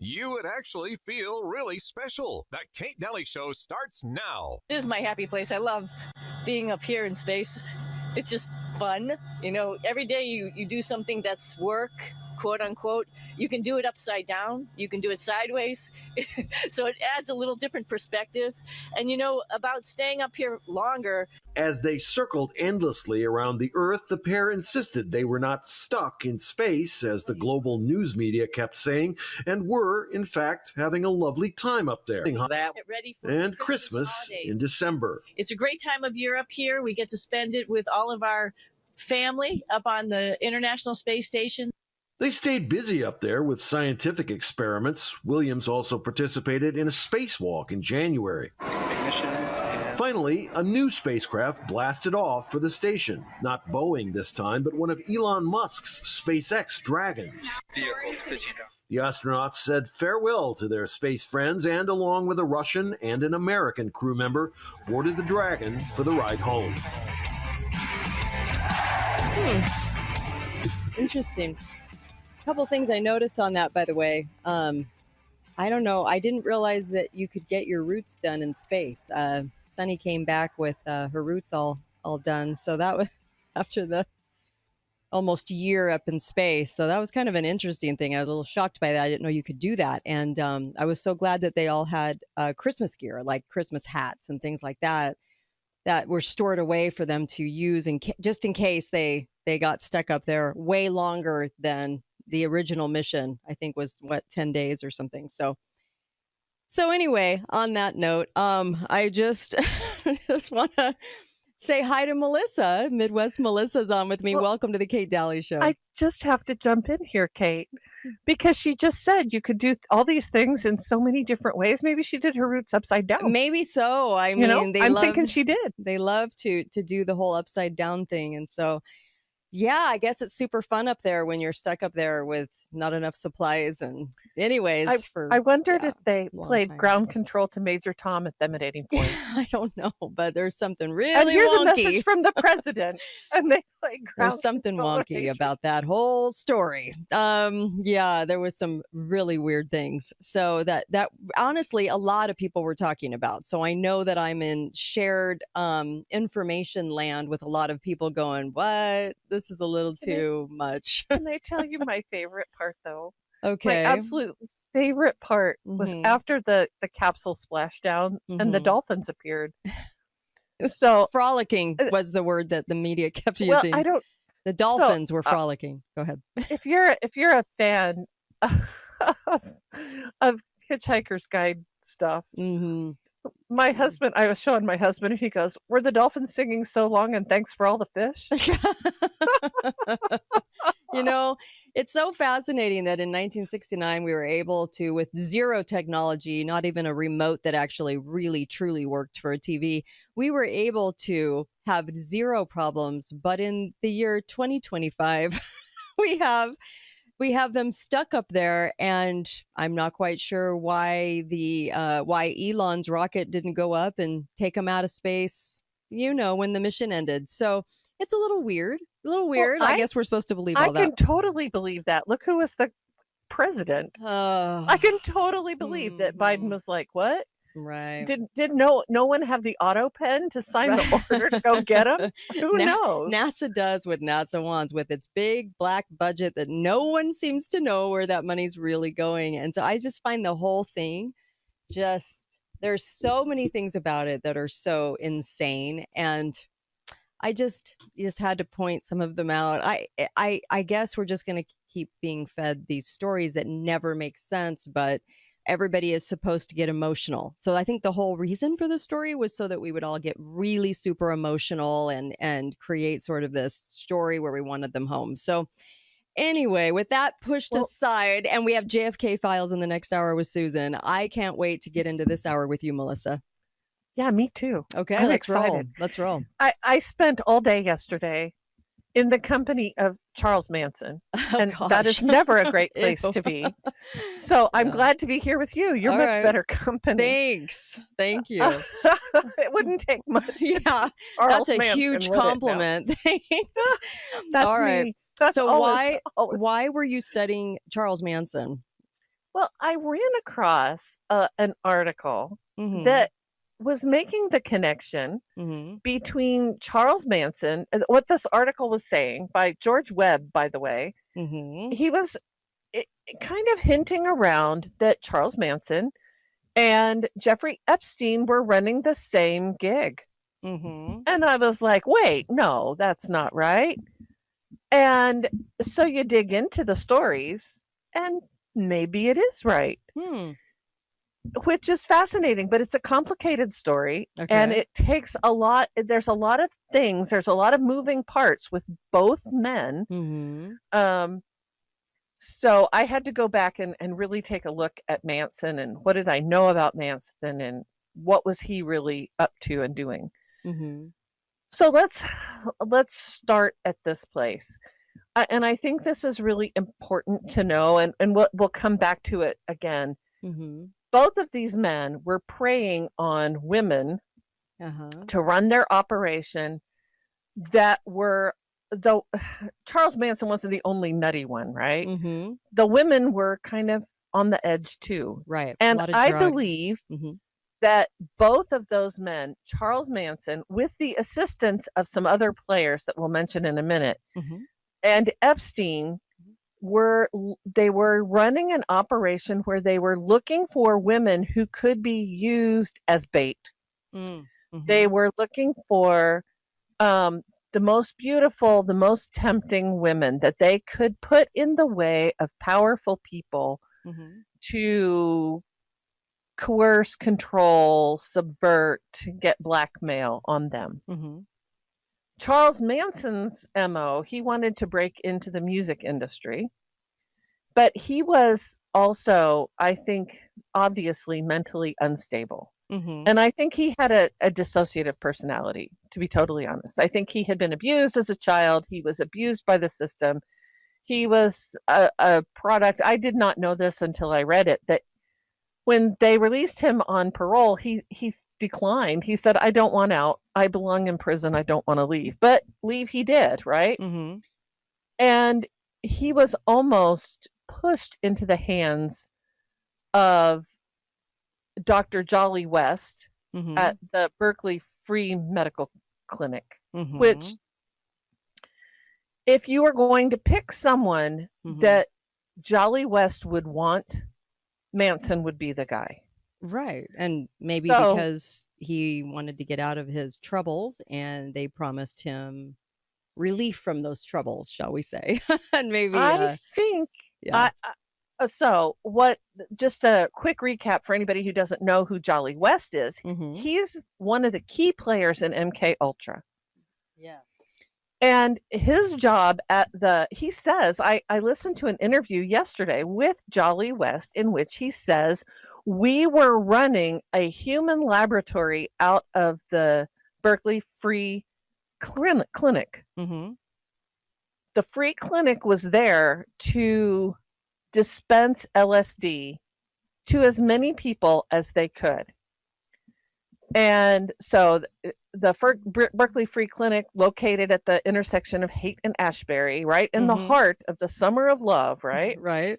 you would actually feel really special. The Kate Dalley Show starts now. This is my happy place. I love being up here in space. It's just fun. You know, every day you do something that's work, quote unquote. You can do it upside down. You can do it sideways. So it adds a little different perspective. And, you know, about staying up here longer. As they circled endlessly around the Earth, the pair insisted they were not stuck in space, as the global news media kept saying, and were, in fact, having a lovely time up there. Get ready for and Christmas in December. It's a great time of year up here. We get to spend it with all of our family up on the International Space Station. They stayed busy up there with scientific experiments. Williams also participated in a spacewalk in January. Finally, a new spacecraft blasted off for the station. Not Boeing this time, but one of Elon Musk's SpaceX Dragons. The astronauts said farewell to their space friends and, along with a Russian and an American crew member, boarded the Dragon for the ride home. Interesting. A couple things I noticed on that, by the way. I don't know. I didn't realize that you could get your roots done in space. Sunny came back with her roots all done. So that was after the almost year up in space. So that was kind of an interesting thing. I was a little shocked by that. I didn't know you could do that. And I was so glad that they all had Christmas gear, like Christmas hats and things like that, that were stored away for them to use just in case they got stuck up there way longer than the original mission. I think was 10 days or something. So anyway, on that note, I just want to say hi to Melissa. Midwest Melissa's on with me. Well, welcome to the Kate Dalley Show. I just have to jump in here, Kate, because she just said you could do all these things in so many different ways. Maybe she did her roots upside down. Maybe so. I mean, I'm thinking she did. They love to do the whole upside down thing. And so, yeah, I guess it's super fun up there when you're stuck up there with not enough supplies. And anyways, I wondered if they played ground control to Major Tom at the emanating point. I don't know, but there's something really and here's wonky. A message from the president, and they play ground There's something control wonky about that whole story. Yeah, there was some really weird things. So that honestly, a lot of people were talking about. So I know that I'm in shared information land with a lot of people going, what? This is a little too much. Can I tell you my favorite part, though? Okay. My absolute favorite part was after the capsule splashed down and the dolphins appeared. So frolicking was the word that the media kept using. The dolphins were frolicking. Go ahead. If you're a fan of Hitchhiker's Guide stuff, my husband, I was showing my husband, and he goes, "Were the dolphins singing so long? And thanks for all the fish." You know, it's so fascinating that in 1969 we were able to, with zero technology, not even a remote that actually really truly worked for a TV, we were able to have zero problems. But in the year 2025, we have them stuck up there, and I'm not quite sure why why Elon's rocket didn't go up and take them out of space, when the mission ended. So it's a little weird. Well, I guess we're supposed to believe all that. I can totally believe that. Look who was the president. I can totally believe that Biden was like, what? Right. Did no one have the auto pen to sign the order to go get him? Who knows? NASA does what NASA wants with its big black budget that no one seems to know where that money's really going. And so I just find the whole thing there's so many things about it that are so insane. And I just had to point some of them out. I guess we're just going to keep being fed these stories that never make sense, but everybody is supposed to get emotional. So I think the whole reason for the story was so that we would all get really super emotional and create sort of this story where we wanted them home. So anyway, with that pushed aside, and we have JFK files in the next hour with Susan, I can't wait to get into this hour with you, Melissa. Yeah, me too. Okay, I'm let's excited. roll. Let's roll. I spent all day yesterday in the company of Charles Manson, and that is never a great place to be. So I'm glad to be here with you. You're much better company. Thanks. Thank you. It wouldn't take much. Yeah, Charles that's a Manson, huge compliment. Thanks. That's all right. me. That's so always. why were you studying Charles Manson? Well, I ran across an article that was making the connection between Charles Manson, what this article was saying by George Webb, by the way. He was kind of hinting around that Charles Manson and Jeffrey Epstein were running the same gig. And I was like, wait, no, that's not right. And so you dig into the stories and maybe it is right. Which is fascinating, but it's a complicated story. And it takes a lot. There's a lot of things. There's a lot of moving parts with both men. So I had to go back and really take a look at Manson and what did I know about Manson and what was he really up to and doing. So let's start at this place. And I think this is really important to know, and we'll come back to it again. Both of these men were preying on women to run their operation that were, though Charles Manson wasn't the only nutty one, right? The women were kind of on the edge too. Right. And I believe that both of those men, Charles Manson, with the assistance of some other players that we'll mention in a minute, and Epstein, were running an operation where they were looking for women who could be used as bait. They were looking for the most beautiful, the most tempting women that they could put in the way of powerful people to coerce, control, subvert, get blackmail on them. Charles Manson's MO, he wanted to break into the music industry, but he was also, I think, obviously mentally unstable. And I think he had a dissociative personality, to be totally honest. I think he had been abused as a child. He was abused by the system. He was a product. I did not know this until I read it, that when they released him on parole, he declined. He said, I don't want out. I belong in prison. I don't want to leave. But leave he did, right? And he was almost pushed into the hands of Dr. Jolly West at the Berkeley Free Medical Clinic, which, if you were going to pick someone that Jolly West would want, Manson would be the guy. Right. And maybe because he wanted to get out of his troubles and they promised him relief from those troubles, shall we say. And maybe I think so what, just a quick recap for anybody who doesn't know who Jolly West is. He's one of the key players in MK Ultra. And his job he says, I listened to an interview yesterday with Jolly West in which he says, we were running a human laboratory out of the Berkeley Free Clinic. The free clinic was there to dispense LSD to as many people as they could. And so the Berkeley Free Clinic, located at the intersection of Haight and Ashbury, right in the heart of the summer of love, right? Right.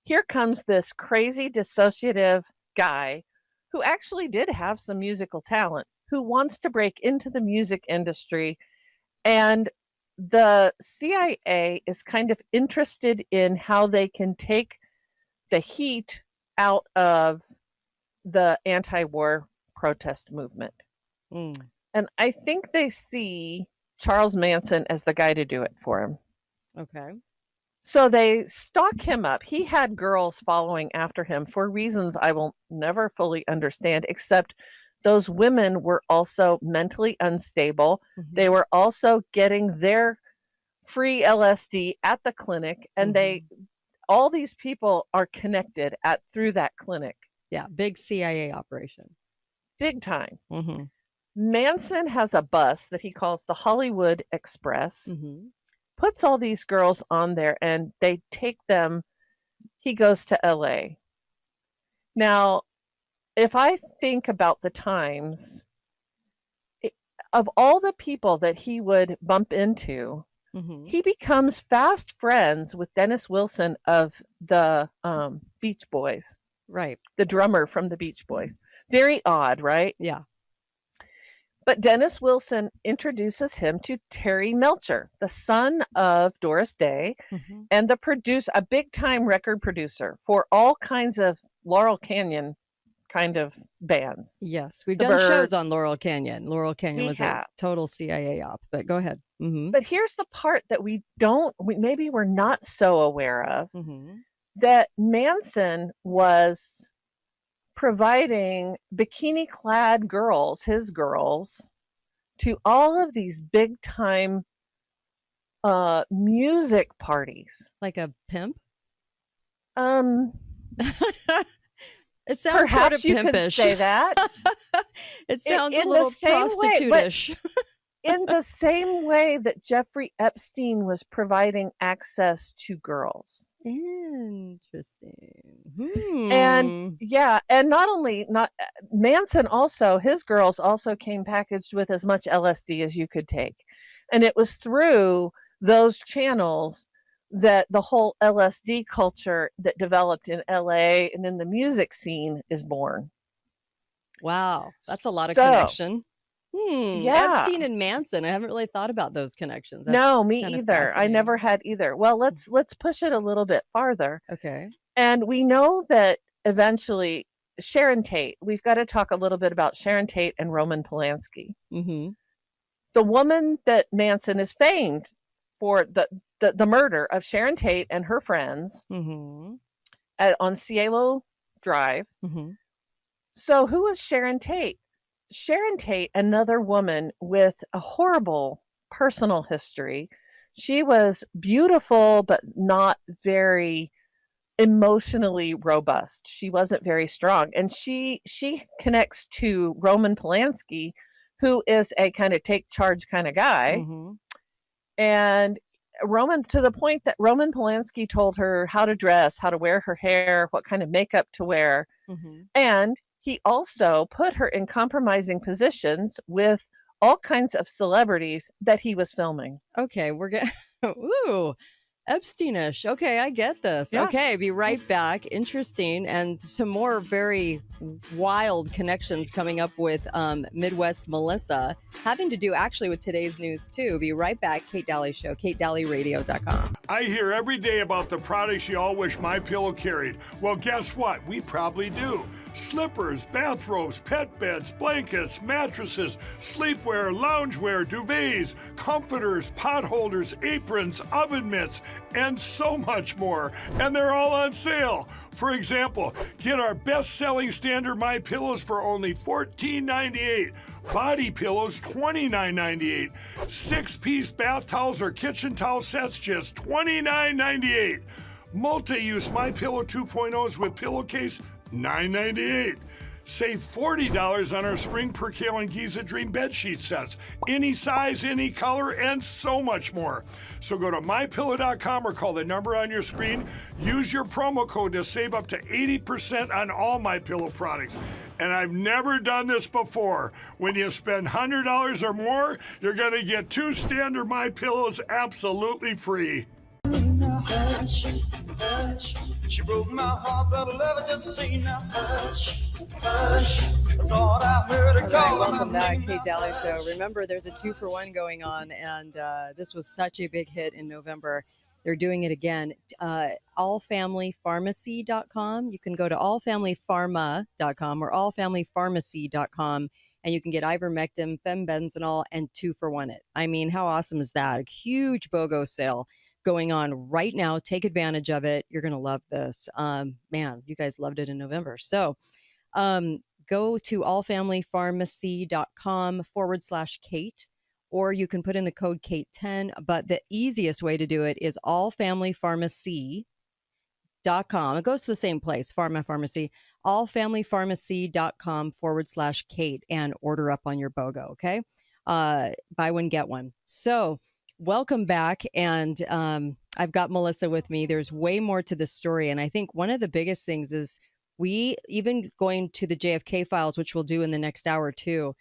Here comes this crazy dissociative guy who actually did have some musical talent, who wants to break into the music industry. And the CIA is kind of interested in how they can take the heat out of the anti-war protest movement. And I think they see Charles Manson as the guy to do it for him. Okay. So they stalk him up. He had girls following after him for reasons I will never fully understand, except those women were also mentally unstable. They were also getting their free LSD at the clinic, and all these people are connected through that clinic. Yeah, big CIA operation. Big time. Manson has a bus that he calls the Hollywood Express, puts all these girls on there, and they take them. He goes to LA. Now, if I think about the times, of all the people that he would bump into, he becomes fast friends with Dennis Wilson of the Beach Boys. Right. The drummer from the Beach Boys. Very odd, right? Yeah. But Dennis Wilson introduces him to Terry Melcher, the son of Doris Day, and a big-time record producer for all kinds of Laurel Canyon kind of bands. Yes, we've done shows on Laurel Canyon. Laurel Canyon was a total CIA op, but go ahead. But here's the part that maybe we're not so aware of, that Manson was providing bikini-clad girls, his girls, to all of these big-time music parties. Like a pimp? It sounds perhaps sort of pimpish. You could say that. It sounds a little prostitute-ish. In the same way that Jeffrey Epstein was providing access to girls. Interesting. And Manson also, his girls also came packaged with as much LSD as you could take. And it was through those channels that the whole LSD culture that developed in LA and in the music scene is born. Wow. That's a lot of connection. Epstein and Manson. I haven't really thought about those connections. No, me either. I never had either. Well, let's push it a little bit farther. Okay. And we know that eventually Sharon Tate, we've got to talk a little bit about Sharon Tate and Roman Polanski. The woman that Manson is famed for the murder of Sharon Tate and her friends on Cielo Drive. So who is Sharon Tate? Sharon Tate, another woman with a horrible personal history. She was beautiful, but not very emotionally robust. She wasn't very strong. And she connects to Roman Polanski, who is a kind of take charge kind of guy. And to the point that Roman Polanski told her how to dress, how to wear her hair, what kind of makeup to wear. And he also put her in compromising positions with all kinds of celebrities that he was filming. Okay, we're getting, ooh, Epsteinish. Okay, I get this. Yeah. Okay, be right back. Interesting. And some more very wild connections coming up with Midwest Melissa, having to do actually with today's news too. Be right back. Kate Dalley Show, KateDalleyRadio.com. I hear every day about the products you all wish MyPillow carried. Well, guess what? We probably do. Slippers, bathrobes, pet beds, blankets, mattresses, sleepwear, loungewear, duvets, comforters, pot holders, aprons, oven mitts, and so much more. And they're all on sale. For example, get our best-selling standard MyPillows for only $14.98. Body pillows, $29.98. 6-piece bath towels or kitchen towel sets, just $29.98. Multi-use MyPillow 2.0s with pillowcase, $9.98. Save $40 on our Spring Percale and Giza Dream bedsheet sets. Any size, any color, and so much more. So go to MyPillow.com or call the number on your screen. Use your promo code to save up to 80% on all MyPillow products. And I've never done this before. When you spend $100 or more, you're going to get 2 standard MyPillows absolutely free. Hush, hush. She broke my heart, but I love her just say now. Hush, hush. Thought I heard her call. Welcome back, Kate Dalley Show. Remember, there's a 2-for-1 going on, and this was such a big hit in November. They're doing it again. allfamilypharmacy.com. You can go to allfamilypharma.com or allfamilypharmacy.com, and you can get ivermectin, fembenzenol, and 2-for-1 it. I mean, how awesome is that? A huge BOGO sale going on right now. Take advantage of it. You're going to love this. Man, you guys loved it in November. So go to allfamilypharmacy.com/Kate, or you can put in the code Kate10. But the easiest way to do it is allfamilypharmacy.com. It goes to the same place, pharmacy, allfamilypharmacy.com/Kate, and order up on your BOGO. Okay. Buy one, get one. So welcome back. And I've got Melissa with me. There's way more to this story. And I think one of the biggest things is we, even going to the JFK files, which we'll do in the next hour too,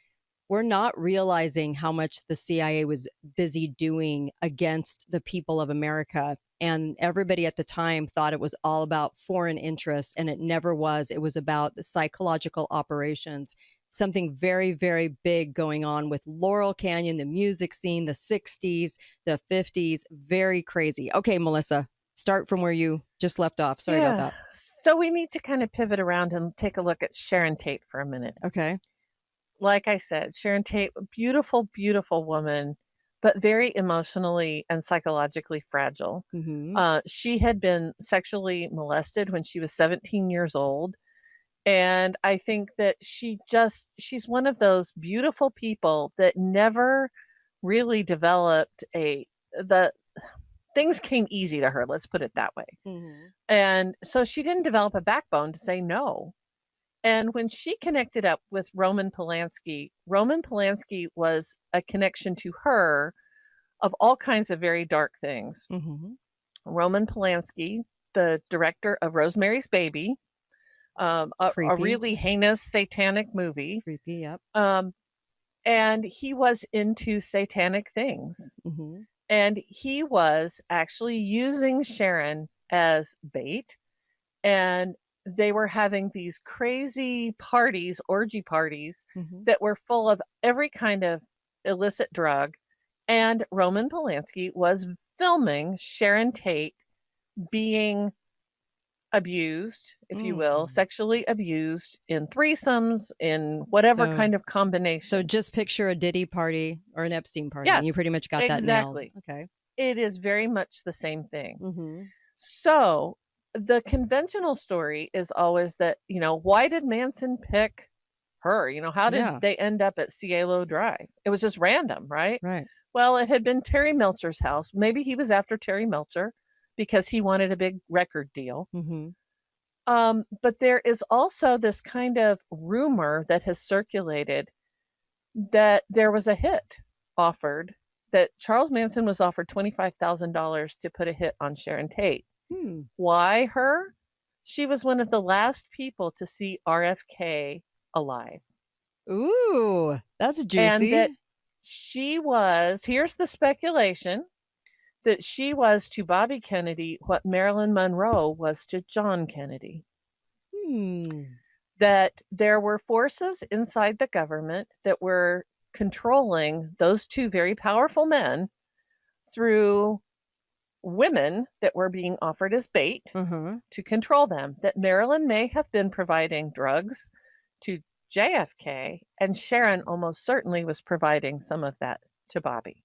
we're not realizing how much the CIA was busy doing against the people of America. And everybody at the time thought it was all about foreign interests, and it never was. It was about the psychological operations. Something very, very big going on with Laurel Canyon, the music scene, the 60s, the 50s. Very crazy. Okay, Melissa, start from where you just left off. Sorry about that. So we need to kind of pivot around and take a look at Sharon Tate for a minute. Okay. Like I said, Sharon Tate, beautiful, beautiful woman, but very emotionally and psychologically fragile. She had been sexually molested when she was 17 years old. And I think that she's one of those beautiful people that never really developed the things came easy to her. Let's put it that way. And so she didn't develop a backbone to say no. And when she connected up with Roman Polanski was a connection to her of all kinds of very dark things. Roman Polanski, the director of Rosemary's Baby, a really heinous satanic movie. Creepy, yep. And he was into satanic things. And he was actually using Sharon as bait. And they were having these crazy parties, orgy parties, that were full of every kind of illicit drug. And Roman Polanski was filming Sharon Tate being abused, if you will, sexually abused in threesomes, in whatever kind of combination. So just picture a Diddy party or an Epstein party. Yes, and you pretty much got that nailed. Okay. It is very much the same thing. So the conventional story is always that, why did Manson pick her? How did they end up at Cielo Drive? It was just random, right? Right. Well, it had been Terry Melcher's house. Maybe he was after Terry Melcher because he wanted a big record deal. But there is also this kind of rumor that has circulated that there was a hit offered, that Charles Manson was offered $25,000 to put a hit on Sharon Tate. Why her? She was one of the last people to see RFK alive. Ooh, that's juicy. And that she was, here's the speculation, that she was to Bobby Kennedy what Marilyn Monroe was to John Kennedy. That there were forces inside the government that were controlling those two very powerful men through women that were being offered as bait to control them. That Marilyn may have been providing drugs to JFK, and Sharon almost certainly was providing some of that to Bobby.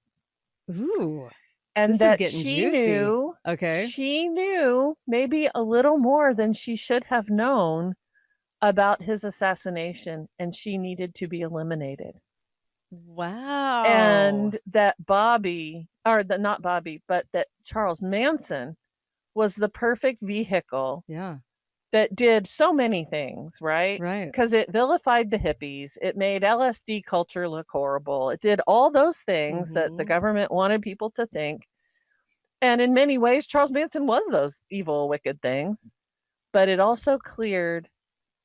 Ooh. And this that is getting she juicy. knew, okay, she knew maybe a little more than she should have known about his assassination, and she needed to be eliminated. Wow. And that not Bobby, but that Charles Manson was the perfect vehicle. That did so many things, right? Right. Because it vilified the hippies. It made LSD culture look horrible. It did all those things that the government wanted people to think. And in many ways, Charles Manson was those evil, wicked things. But it also cleared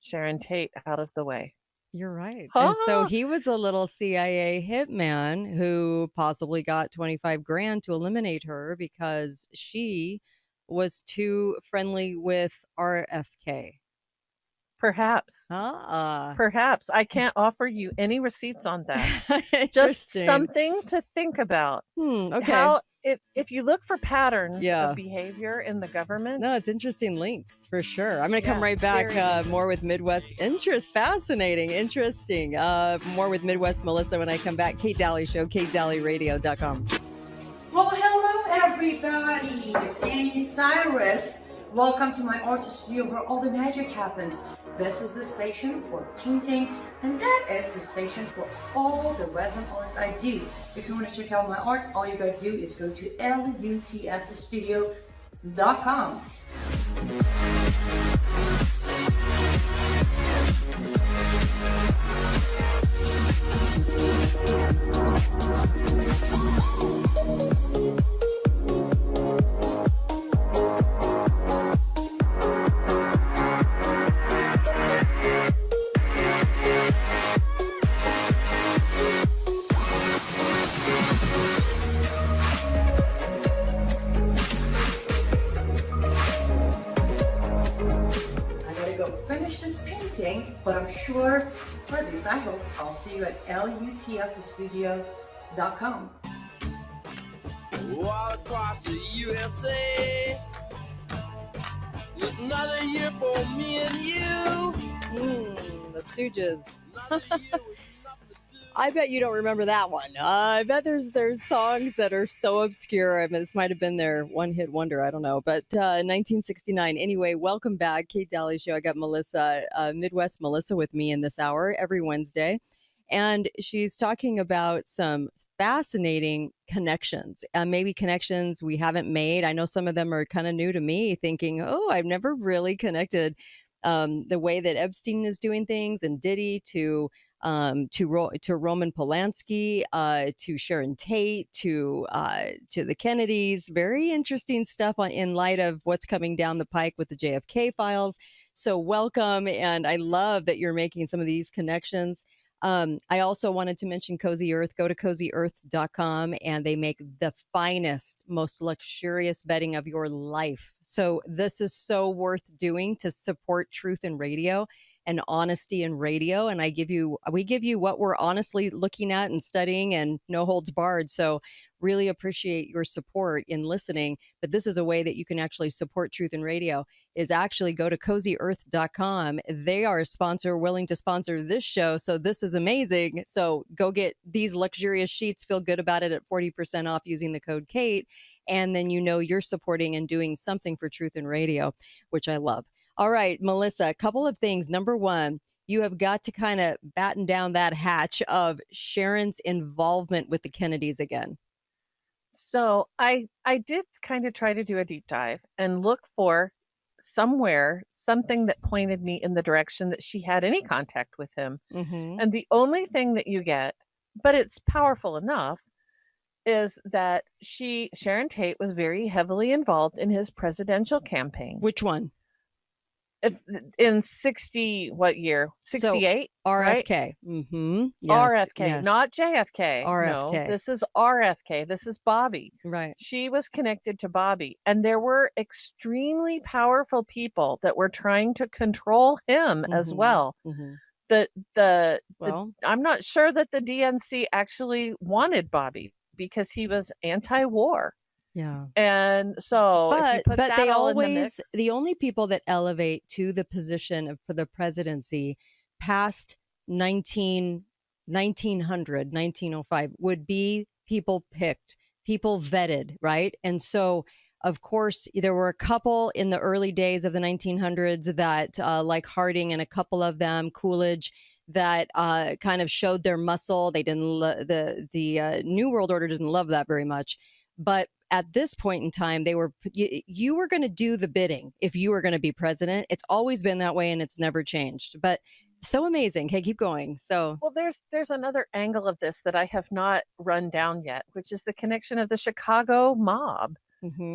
Sharon Tate out of the way. You're right. And so he was a little CIA hitman who possibly got 25 grand to eliminate her because she was too friendly with RFK. Perhaps. Perhaps. I can't offer you any receipts on that. Just something to think about. Okay. How, if you look for patterns of behavior in the government. No, it's interesting links for sure. I'm going to come right back. More with Midwest. Fascinating. Interesting. More with Midwest Melissa when I come back. Kate Dalley Show, KateDalleyRadio.com. Well, hello everybody, it's Annie Cyrus. Welcome to my art studio where all the magic happens. This is the station for painting, and that is the station for all the resin art I do. If you want to check out my art, all you gotta do is go to lutfstudio.com. just painting, but I'm sure, or at least I hope, I'll see you at lutfthestudio.com. All across the USA, it's another year for me and you. The Stooges. I bet you don't remember that one. I bet there's songs that are so obscure. I mean, this might have been their one-hit wonder. I don't know. But 1969. Anyway, welcome back. Kate Dalley Show. I got Melissa, Midwest Melissa with me in this hour every Wednesday. And she's talking about some fascinating connections, maybe connections we haven't made. I know some of them are kind of new to me, thinking, I've never really connected the way that Epstein is doing things and Diddy to Roman Polanski, to Sharon Tate, to the Kennedys. Very interesting stuff in light of what's coming down the pike with the JFK files. So welcome. And I love that you're making some of these connections. I also wanted to mention Cozy Earth. Go to cozyearth.com and they make the finest, most luxurious bedding of your life. So this is so worth doing to support truth in radio and honesty in radio. And we give you what we're honestly looking at and studying, and no holds barred. So really appreciate your support in listening. But this is a way that you can actually support truth in radio, is actually go to cozyearth.com. They are a sponsor willing to sponsor this show. So this is amazing. So go get these luxurious sheets. Feel good about it at 40% off using the code Kate. And then you're supporting and doing something for truth in radio, which I love. All right, Melissa, a couple of things. Number one, you have got to kind of batten down that hatch of Sharon's involvement with the Kennedys again. So I did kind of try to do a deep dive and look for something that pointed me in the direction that she had any contact with him. Mm-hmm. And the only thing that you get, but it's powerful enough, is that Sharon Tate was very heavily involved in his presidential campaign. Which one? In 60, what year? 68? So, RFK. Right? Mm-hmm. Yes, RFK, yes. Not JFK. RFK. No, this is RFK. This is Bobby. Right. She was connected to Bobby. And there were extremely powerful people that were trying to control him as well. Mm-hmm. I'm not sure that the DNC actually wanted Bobby because he was anti-war. Yeah. And so but they always, the only people that elevate to the position for the presidency past 1905 would be people picked, people vetted, right? And so of course there were a couple in the early days of the 1900s that like Harding and a couple of them, Coolidge, that kind of showed their muscle. They didn't the New World Order didn't love that very much, but at this point in time, you were going to do the bidding if you were going to be president. It's always been that way and it's never changed. But so amazing. Okay, keep going. So, well, there's another angle of this that I have not run down yet, which is the connection of the Chicago mob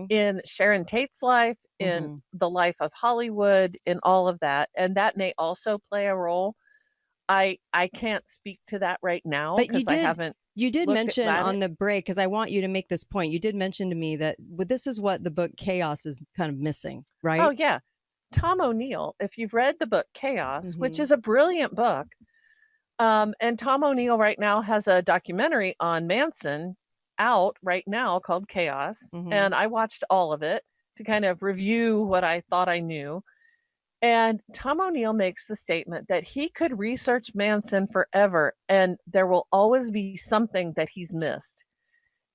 in Sharon Tate's life, in the life of Hollywood, in all of that. And that may also play a role. I can't speak to that right now because I haven't. You did mention on the break, because I want you to make this point. You did mention to me that this is what the book Chaos is kind of missing, right? Oh, yeah. Tom O'Neill, if you've read the book Chaos, which is a brilliant book, and Tom O'Neill right now has a documentary on Manson out right now called Chaos. And I watched all of it to kind of review what I thought I knew. And Tom O'Neill makes the statement that he could research Manson forever and there will always be something that he's missed.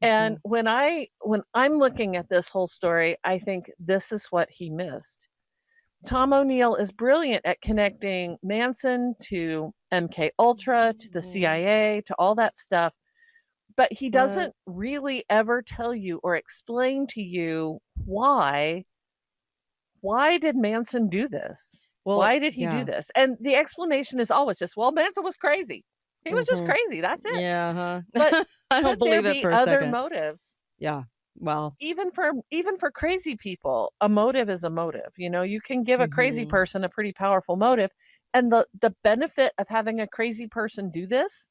And when I'm looking at this whole story, I think this is what he missed. Tom O'Neill is brilliant at connecting Manson to MK Ultra, to the CIA, to all that stuff. But he doesn't really ever tell you or explain to you why did Manson do this? Well, why did he do this? And the explanation is always just, well, Manson was crazy. He was just crazy. That's it. Yeah. But I don't believe it for a other second. Motives. Yeah. Well, even for crazy people, a motive is a motive. You know, you can give a crazy person a pretty powerful motive. And the benefit of having a crazy person do this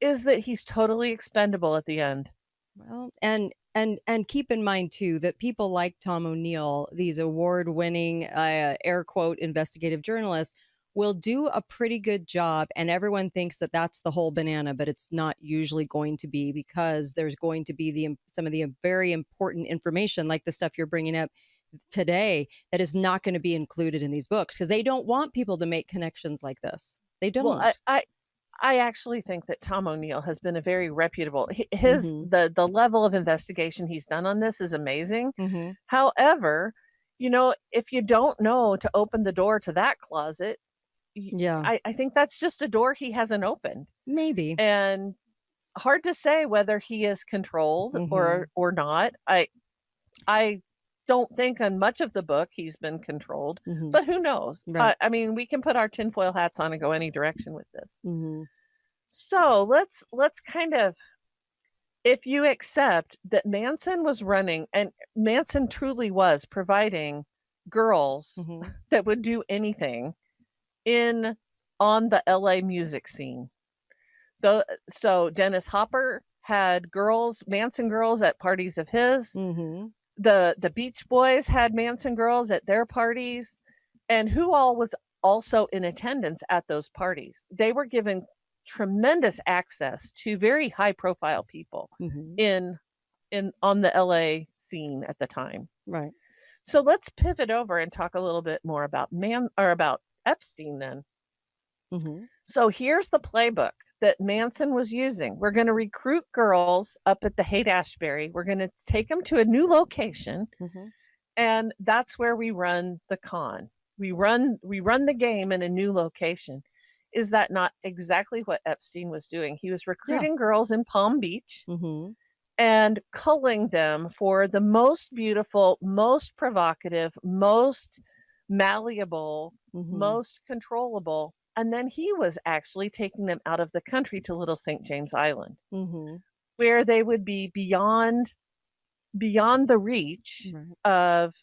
is that he's totally expendable at the end. Well, and And keep in mind, too, that people like Tom O'Neill, these award-winning, air quote, investigative journalists, will do a pretty good job. And everyone thinks that that's the whole banana, but it's not usually going to be, because there's going to be some of the very important information, like the stuff you're bringing up today, that is not going to be included in these books, because they don't want people to make connections like this. They don't. Well, I actually think that Tom O'Neill has been a very reputable. The level of investigation he's done on this is amazing. However, if you don't know to open the door to that closet, I think that's just a door he hasn't opened. Maybe. And hard to say whether he is controlled or not. I don't think on much of the book he's been controlled, but who knows? Right. I mean, we can put our tinfoil hats on and go any direction with this. So let's kind of, if you accept that Manson was running, and Manson truly was providing girls that would do anything on the LA music scene. So Dennis Hopper had Manson girls at parties of his. The Beach Boys had Manson girls at their parties, and who all was also in attendance at those parties. They were given tremendous access to very high profile people on the LA scene at the time. Right. So let's pivot over and talk a little bit more about Epstein then. So here's the playbook that Manson was using. We're going to recruit girls up at the Haight-Ashbury. We're going to take them to a new location, and that's where we run the con. We run the game in a new location. Is that not exactly what Epstein was doing? He was recruiting girls in Palm Beach and culling them for the most beautiful, most provocative, most malleable, most controllable. And then he was actually taking them out of the country to Little St. James Island, where they would be beyond the reach of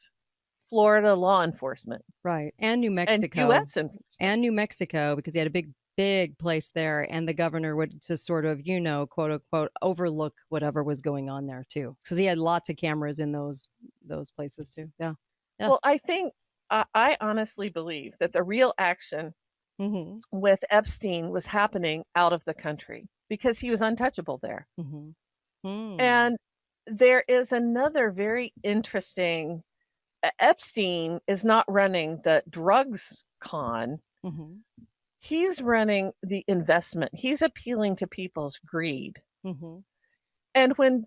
Florida law enforcement. Right. And New Mexico. And U.S. enforcement. And New Mexico, because he had a big place there. And the governor would just sort of, quote unquote, overlook whatever was going on there, too. Because he had lots of cameras in those places, too. Yeah. Well, I think, I honestly believe that the real action with Epstein was happening out of the country, because he was untouchable there. And there is another very interesting, Epstein is not running the drugs con. He's running the investment. He's appealing to people's greed. And when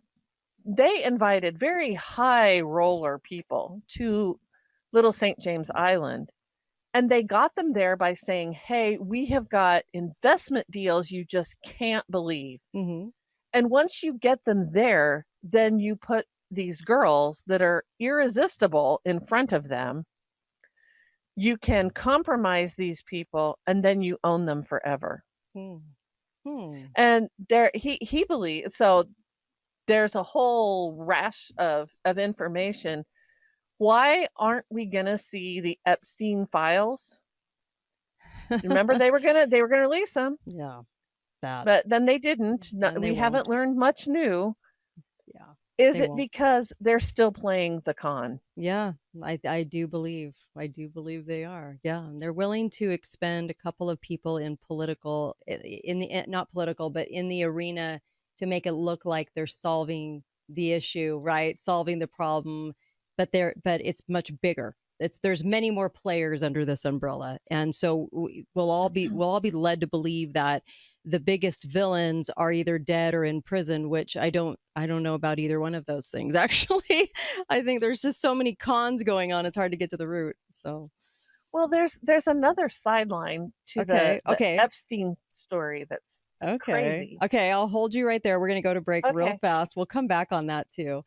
they invited very high roller people to Little St. James Island, and they got them there by saying, hey, we have got investment deals you just can't believe. And once you get them there, then you put these girls that are irresistible in front of them. You can compromise these people, and then you own them forever. And he believes, so there's a whole rash of information. Why aren't we gonna see the Epstein files? Remember, they were gonna release them. Yeah. But then they didn't. We haven't learned much new. Yeah. Is it because they're still playing the con? Yeah, I do believe they are. Yeah, and they're willing to expend a couple of people in not political, but in the arena, to make it look like they're solving the issue, right? Solving the problem. But it's much bigger. There's many more players under this umbrella, and so we'll all be led to believe that the biggest villains are either dead or in prison, which I don't know about either one of those things. Actually, I think there's just so many cons going on. It's hard to get to the root. So, well, there's another sideline to the Epstein story that's crazy. Okay, I'll hold you right there. We're gonna go to break real fast. We'll come back on that too.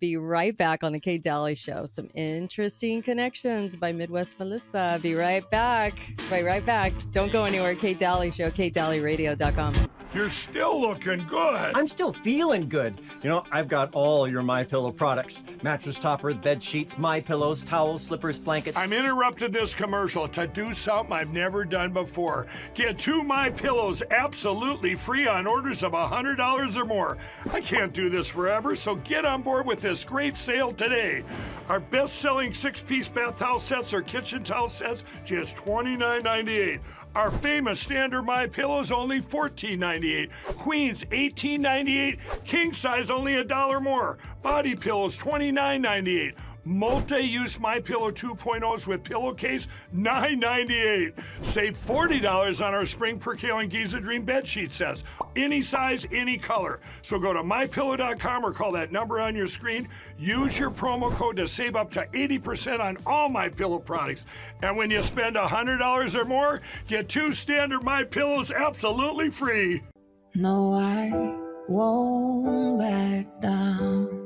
Be right back on the Kate Dalley Show. Some interesting connections by Midwest Melissa. Be right back. Right back. Don't go anywhere. Kate Dalley Show, KateDalleyRadio.com. You're still looking good. I'm still feeling good. You know, I've got all your MyPillow products. Mattress topper, bed sheets, MyPillows, towels, slippers, blankets. I'm interrupting this commercial to do something I've never done before. Get 2 MyPillows absolutely free on orders of $100 or more. I can't do this forever, so get on board with this great sale today. Our best-selling 6-piece bath towel sets or kitchen towel sets, just $29.98. Our famous standard MyPillows only $14.98. Queens $18.98. King size only $1 more. Body pillows $29.98. Multi-use MyPillow 2.0s with pillowcase $9.98. Save $40 on our Spring Percale and Giza Dream bed sheet sets. Any size, any color. So go to MyPillow.com or call that number on your screen. Use your promo code to save up to 80% on all MyPillow products. And when you spend $100 or more, get 2 standard MyPillows absolutely free. No, I won't back down.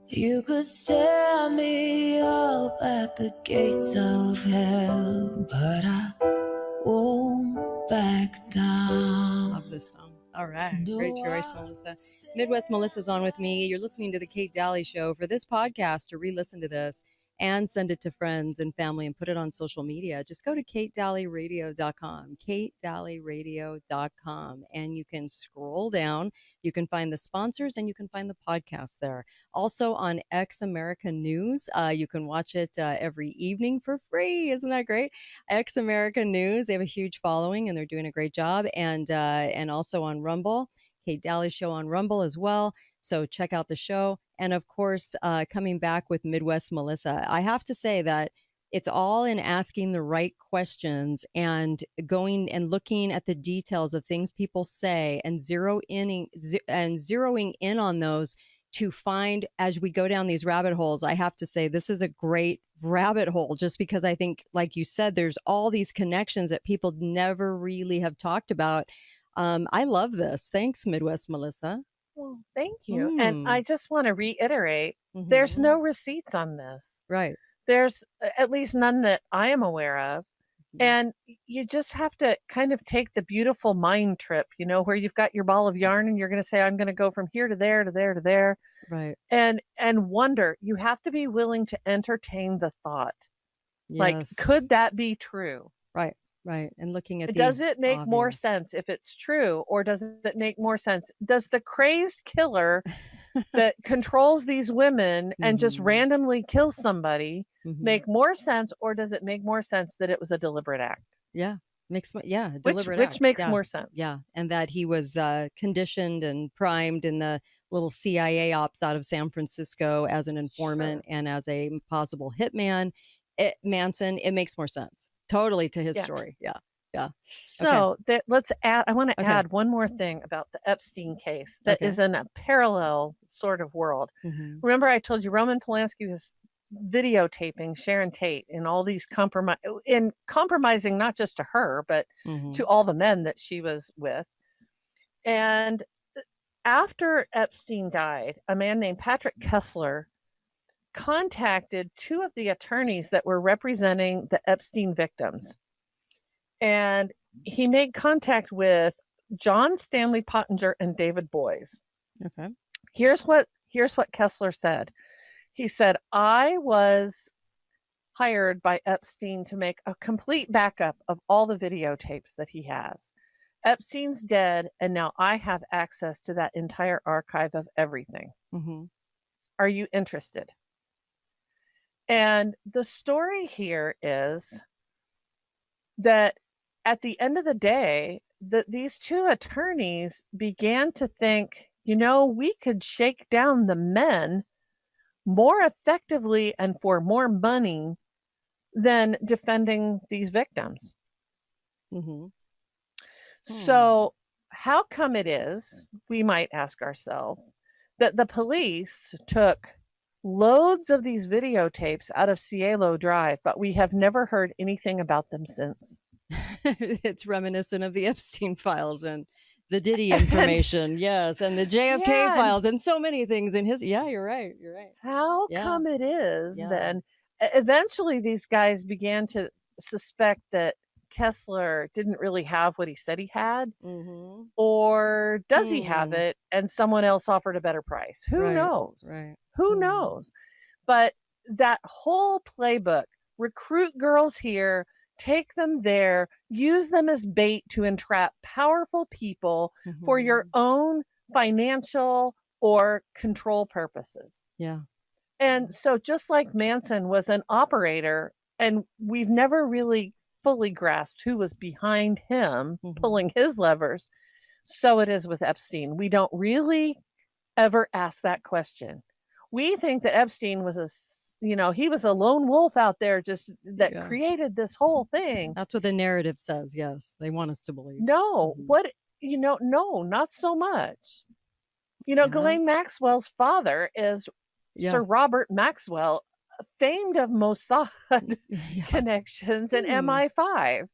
You could stare me up at the gates of hell, but I won't back down. Love this song. All right. Great choice, Melissa. Midwest Melissa's on with me. You're listening to the Kate Dalley Show. For this podcast, to re-listen to this and send it to friends and family and put it on social media, just go to katedalleyradio.com, katedalleyradio.com, and you can scroll down. You can find the sponsors and you can find the podcast there. Also on X America News, you can watch it every evening for free. Isn't that great? X America News, they have a huge following and they're doing a great job. And also on Rumble, Kate Dalley Show on Rumble as well. So check out the show. And of course, coming back with Midwest Melissa, I have to say that it's all in asking the right questions and going and looking at the details of things people say and zeroing in on those to find as we go down these rabbit holes. I have to say this is a great rabbit hole just because I think, like you said, there's all these connections that people never really have talked about. I love this. Thanks, Midwest Melissa. Well, thank you. And I just want to reiterate, there's no receipts on this. Right. There's at least none that I am aware of. And you just have to kind of take the beautiful mind trip, you know, where you've got your ball of yarn and you're going to say, I'm going to go from here to there, to there, to there. Right. And wonder, you have to be willing to entertain the thought. Yes. Like, could that be true? Right. Right. And looking at does it make obvious. more sense if it's true, or does it make more sense? Does the crazed killer that controls these women and just randomly kills somebody make more sense, or does it make more sense that it was a deliberate act? Yeah. Deliberate which act. makes more sense. Yeah. And that he was conditioned and primed in the little CIA ops out of San Francisco as an informant and as a possible hitman. Manson, it makes more sense. Totally to his story. Yeah. Yeah. So let's add, I want to add one more thing about the Epstein case that is in a parallel sort of world. Remember I told you Roman Polanski was videotaping Sharon Tate in all these compromising not just to her, but to all the men that she was with. And after Epstein died, a man named Patrick Kessler contacted 2 of the attorneys that were representing the Epstein victims. And he made contact with John Stanley Pottinger and David Boies. Okay. Here's what Kessler said. He said, I was hired by Epstein to make a complete backup of all the videotapes that he has. Epstein's dead, and now I have access to that entire archive of everything. Are you interested? And the story here is that at the end of the day, that these 2 attorneys began to think, you know, we could shake down the men more effectively and for more money than defending these victims. So how come it is, we might ask ourselves, that the police took loads of these videotapes out of Cielo Drive, but we have never heard anything about them since? It's reminiscent of the Epstein files and the Diddy information. Yes. And the JFK files and so many things in his. Yeah, you're right. You're right. How come it is then eventually these guys began to suspect that Kessler didn't really have what he said he had? Or does he have it and someone else offered a better price? Who knows? Who knows? But that whole playbook, recruit girls here, take them there, use them as bait to entrap powerful people for your own financial or control purposes. Yeah. And so just like Manson was an operator, and we've never really fully grasped who was behind him pulling his levers, so it is with Epstein. We don't really ever ask that question. We think that Epstein was he was a lone wolf out there that created this whole thing. That's what the narrative says. Yes. They want us to believe. No, no, not so much. Ghislaine Maxwell's father is Sir Robert Maxwell, famed of Mossad connections and MI5.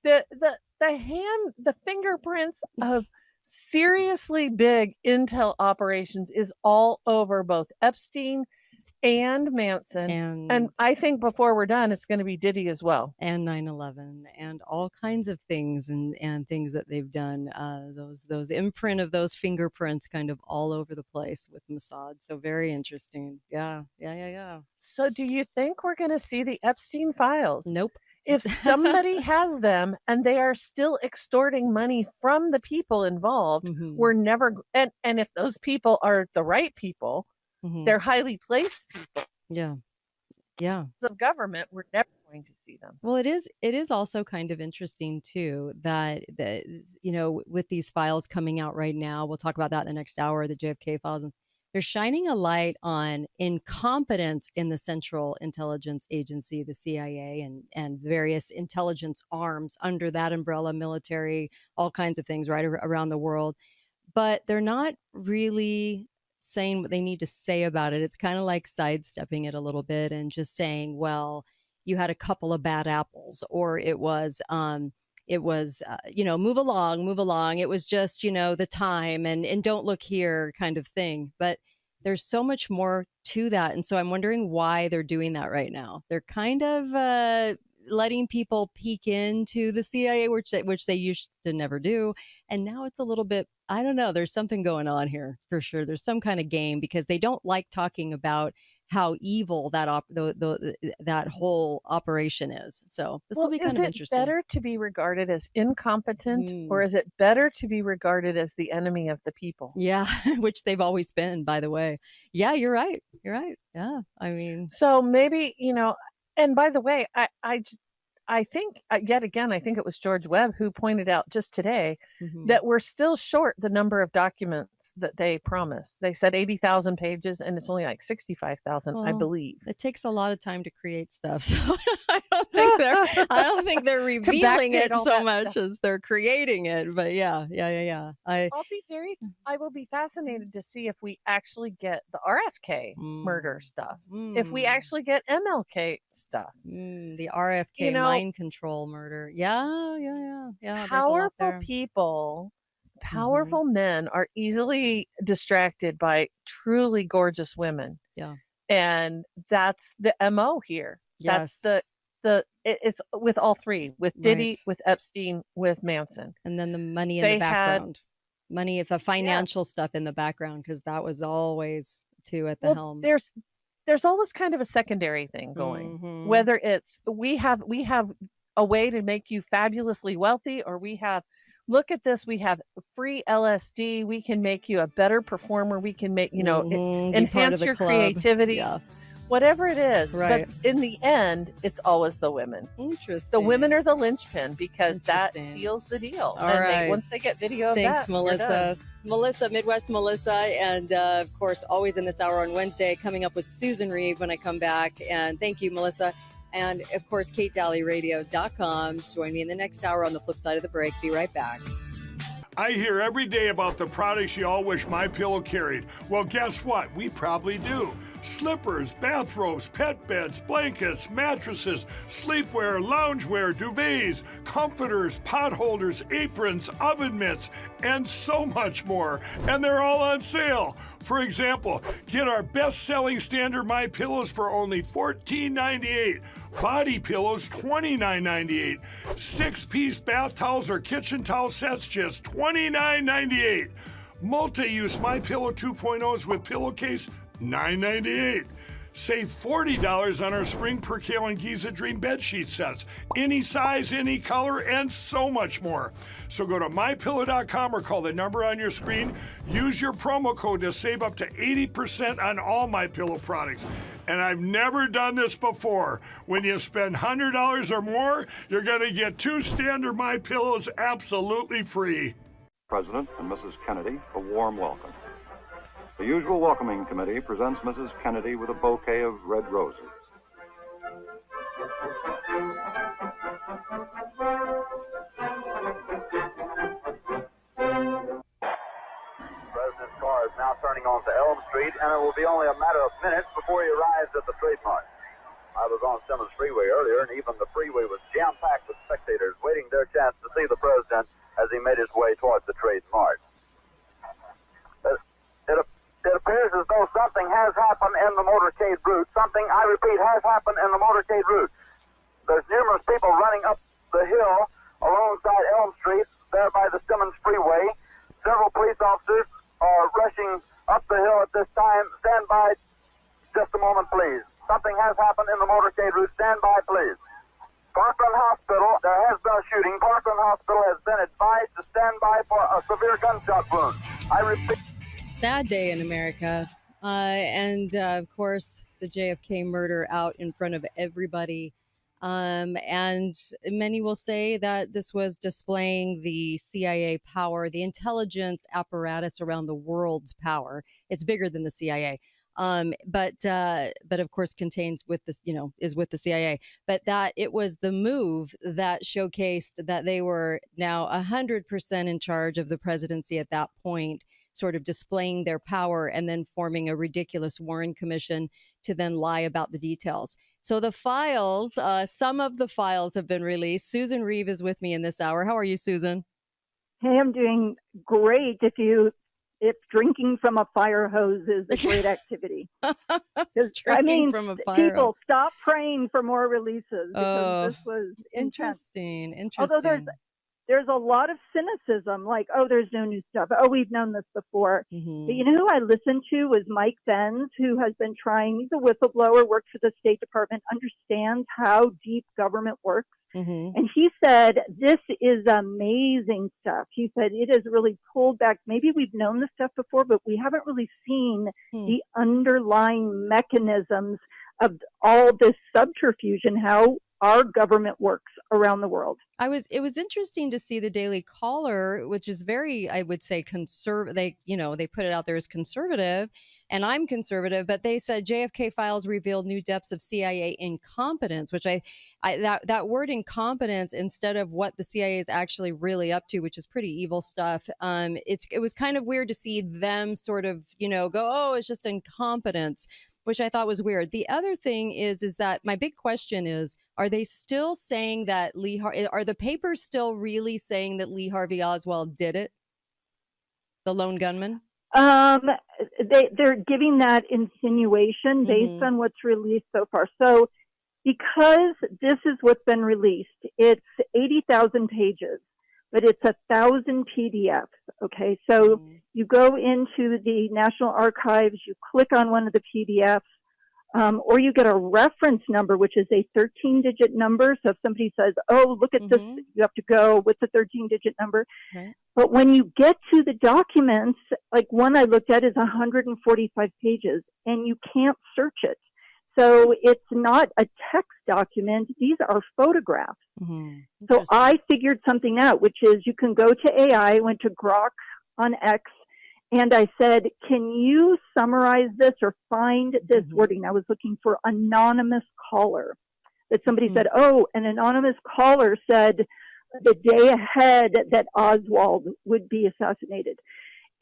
The fingerprints of seriously big intel operations is all over both Epstein and Manson. And I think before we're done, it's going to be Diddy as well. And 9/11 and all kinds of things and things that they've done. Those imprint of those fingerprints kind of all over the place with Mossad. So very interesting. Yeah. So do you think we're going to see the Epstein files? Nope. If somebody has them and they are still extorting money from the people involved, we're never, and if those people are the right people, they're highly placed people. Yeah. Of government, we're never going to see them. Well, it is also kind of interesting too that with these files coming out right now, we'll talk about that in the next hour, the JFK files, and they're shining a light on incompetence in the Central Intelligence Agency, the CIA, and various intelligence arms under that umbrella, military, all kinds of things right around the world. But they're not really saying what they need to say about it. It's kind of like sidestepping it a little bit and just saying, well, you had a couple of bad apples, or it was move along. It was just, the time and don't look here kind of thing. But there's so much more to that. And so I'm wondering why they're doing that right now. They're kind of letting people peek into the CIA, which they used to never do. And now it's a little bit, I don't know, there's something going on here for sure. There's some kind of game because they don't like talking about how evil that whole operation is. So this will be kind of interesting. Is it better to be regarded as incompetent or is it better to be regarded as the enemy of the people? Yeah, which they've always been, by the way. Yeah, you're right. Yeah, I mean. So maybe, and by the way, I think, yet again, I think it was George Webb who pointed out just today that we're still short the number of documents that they promised. They said 80,000 pages and it's only like 65,000, I believe. It takes a lot of time to create stuff. So I don't think they're revealing it so much stuff as they're creating it. But yeah. I will be fascinated to see if we actually get the RFK murder stuff. If we actually get MLK stuff. The RFK mind control murder. Yeah. Powerful people, powerful men are easily distracted by truly gorgeous women. Yeah. And that's the MO here. Yes. That's it's with all three, with Diddy, with Epstein, with Manson. And then the money in the background. Money, if the financial stuff in the background, because that was always too at the helm. There's always kind of a secondary thing going, whether it's we have a way to make you fabulously wealthy, or we have, look at this, we have free LSD, we can make you a better performer, we can make, enhance your creativity, whatever it is. Right. But in the end, it's always the women. Interesting. The women are the linchpin because that seals the deal. All right. Once they get video of Thanks, that, Melissa. Melissa, Midwest Melissa, and of course, always in this hour on Wednesday, coming up with Susan Reeve when I come back. And thank you, Melissa. And of course, KateDalleyRadio.com. Join me in the next hour on the flip side of the break. Be right back. I hear every day about the products you all wish MyPillow carried. Well, guess what? We probably do. Slippers, bathrobes, pet beds, blankets, mattresses, sleepwear, loungewear, duvets, comforters, pot holders, aprons, oven mitts, and so much more. And they're all on sale. For example, get our best-selling standard MyPillows for only $14.98. Body pillows, $29.98. 6-piece bath towels or kitchen towel sets, just $29.98. Multi-use MyPillow 2.0s with pillowcase, $9.98. Save $40 on our Spring Percale and Giza Dream bedsheet sets. Any size, any color, and so much more. So go to MyPillow.com or call the number on your screen. Use your promo code to save up to 80% on all MyPillow products. And I've never done this before. When you spend $100 or more, you're going to get 2 standard MyPillows absolutely free. President and Mrs. Kennedy, a warm welcome. The usual welcoming committee presents Mrs. Kennedy with a bouquet of red roses. President's car is now turning onto Elm Street, and it will be only a matter of minutes before he arrives at the Trade Mart. I was on Simmons Freeway earlier, and even the freeway was jam-packed with spectators waiting their chance to see the president as he made his way towards the Trade Mart. It appears as though something has happened in the motorcade route. Something, I repeat, has happened in the motorcade route. There's numerous people running up the hill alongside Elm Street, there by the Simmons Freeway. Several police officers are rushing up the hill at this time. Stand by just a moment, please. Something has happened in the motorcade route. Stand by, please. Parkland Hospital, there has been a shooting. Parkland Hospital has been advised to stand by for a severe gunshot wound. I repeat. Sad day in America. And of course, the JFK murder out in front of everybody. And many will say that this was displaying the CIA power, the intelligence apparatus around the world's power. It's bigger than the CIA. But of course contains with this, is with the CIA, but that it was the move that showcased that they were now 100% in charge of the presidency at that point, sort of displaying their power and then forming a ridiculous Warren Commission to then lie about the details. So the files, some of the files have been released. Susan Reeve is with me in this hour. How are you, Susan? Hey, I'm doing great. If drinking from a fire hose is a great activity. From a fire people, hose. stop praying for more releases because this was interesting. Although there's a lot of cynicism, like, oh, there's no new stuff. Oh, we've known this before. Mm-hmm. But you know who I listened to was Mike Benz, who has been trying, he's a whistleblower, worked for the State Department, understands how deep government works. Mm-hmm. And he said, this is amazing stuff. He said, it has really pulled back. Maybe we've known this stuff before, but we haven't really seen the underlying mechanisms of all this subterfuge and how our government works around the world. It was interesting to see the Daily Caller, which is very, I would say, conservative. They put it out there as conservative, and I'm conservative, but they said JFK files revealed new depths of CIA incompetence, which that word incompetence instead of what the CIA is actually really up to, which is pretty evil stuff. It was kind of weird to see them sort of, go, oh, it's just incompetence, which I thought was weird. The other thing is that my big question is, are they still saying that are the papers still really saying that Lee Harvey Oswald did it? The lone gunman? They're giving that insinuation based on what's released so far. So because this is what's been released, it's 80,000 pages, but it's 1,000 PDFs. Okay. So you go into the National Archives, you click on one of the PDFs, or you get a reference number, which is a 13-digit number. So if somebody says, oh, look at this, you have to go with the 13-digit number. Okay. But when you get to the documents, like one I looked at is 145 pages, and you can't search it. So it's not a text document. These are photographs. So I figured something out, which is you can go to AI, went to Grok on X, and I said, can you summarize this or find this wording? I was looking for anonymous caller. That somebody said, oh, an anonymous caller said the day ahead that Oswald would be assassinated.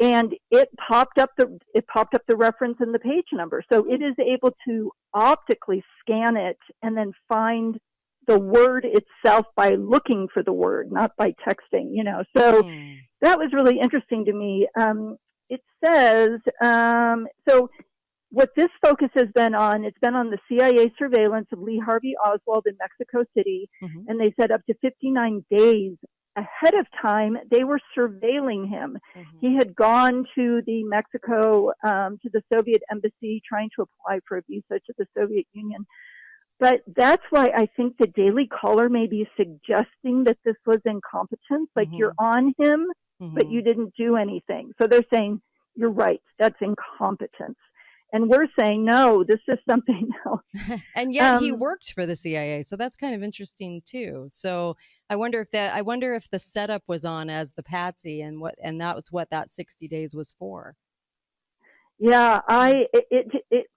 And it popped up the reference and the page number. So it is able to optically scan it and then find the word itself by looking for the word, not by texting, So that was really interesting to me. It says, so what this focus has been on, it's been on the CIA surveillance of Lee Harvey Oswald in Mexico City. And they said up to 59 days ahead of time, they were surveilling him. He had gone to the Mexico, to the Soviet embassy, trying to apply for a visa to the Soviet Union. But that's why I think the Daily Caller may be suggesting that this was incompetence, like you're on him, but you didn't do anything. So they're saying, you're right, that's incompetence. And we're saying, no, this is something else. And yet he worked for the CIA. So that's kind of interesting too. So I wonder if the setup was on as the patsy and that was what that 60 days was for. Yeah,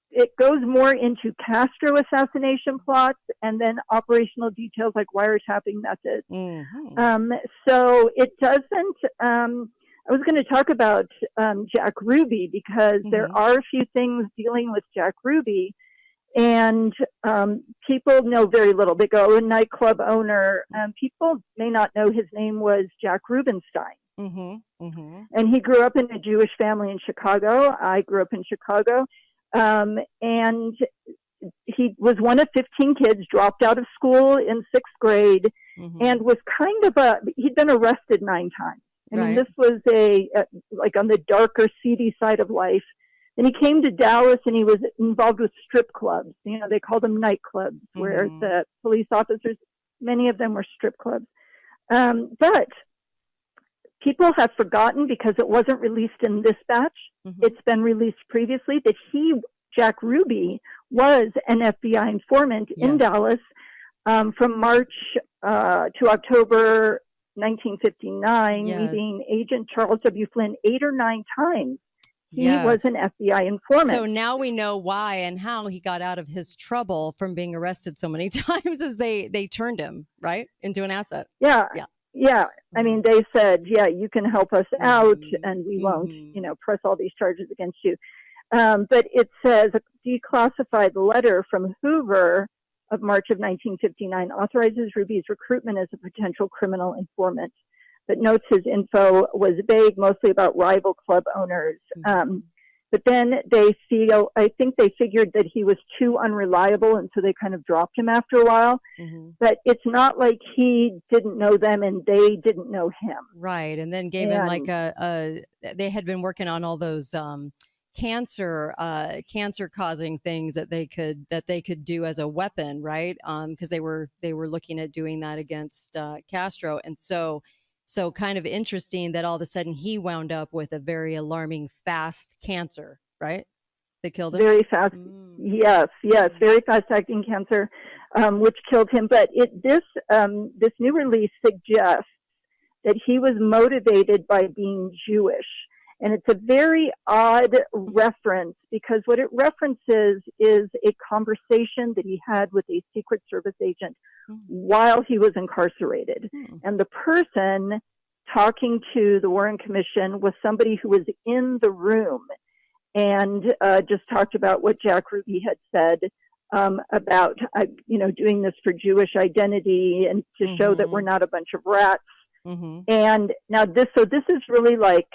it goes more into Castro assassination plots and then operational details like wiretapping methods. So it doesn't, I was going to talk about Jack Ruby because there are a few things dealing with Jack Ruby, and people know very little. They go, a nightclub owner. People may not know his name was Jack Rubenstein. And he grew up in a Jewish family in Chicago. I grew up in Chicago. And he was one of 15 kids, dropped out of school in 6th grade, and was kind of he'd been arrested 9 times. I mean, this was like on the darker, seedy side of life. And he came to Dallas and he was involved with strip clubs. You know, they called them nightclubs, where the police officers, many of them were strip clubs. But people have forgotten, because it wasn't released in this batch. It's been released previously, that Jack Ruby, was an FBI informant in Dallas from March to October 1959, meeting Agent Charles W. Flynn 8 or 9 times. He was an FBI informant. So now we know why and how he got out of his trouble from being arrested so many times, as they turned him right into an asset. Yeah. I mean, they said, you can help us out and we won't, press all these charges against you. But it says a declassified letter from Hoover of March of 1959 authorizes Ruby's recruitment as a potential criminal informant, but notes his info was vague, mostly about rival club owners. But then I think they figured that he was too unreliable, and so they kind of dropped him after a while. But it's not like he didn't know them and they didn't know him. Right, and then gave him like they had been working on all those cancer causing things that they could do as a weapon, right? Because they were looking at doing that against Castro, and so kind of interesting that all of a sudden he wound up with a very alarming fast cancer, right? That killed him. Very fast, yes, very fast acting cancer, which killed him. But this new release suggests that he was motivated by being Jewish. And it's a very odd reference, because what it references is a conversation that he had with a Secret Service agent while he was incarcerated. And the person talking to the Warren Commission was somebody who was in the room, and just talked about what Jack Ruby had said about, doing this for Jewish identity and to show that we're not a bunch of rats. And now this is really like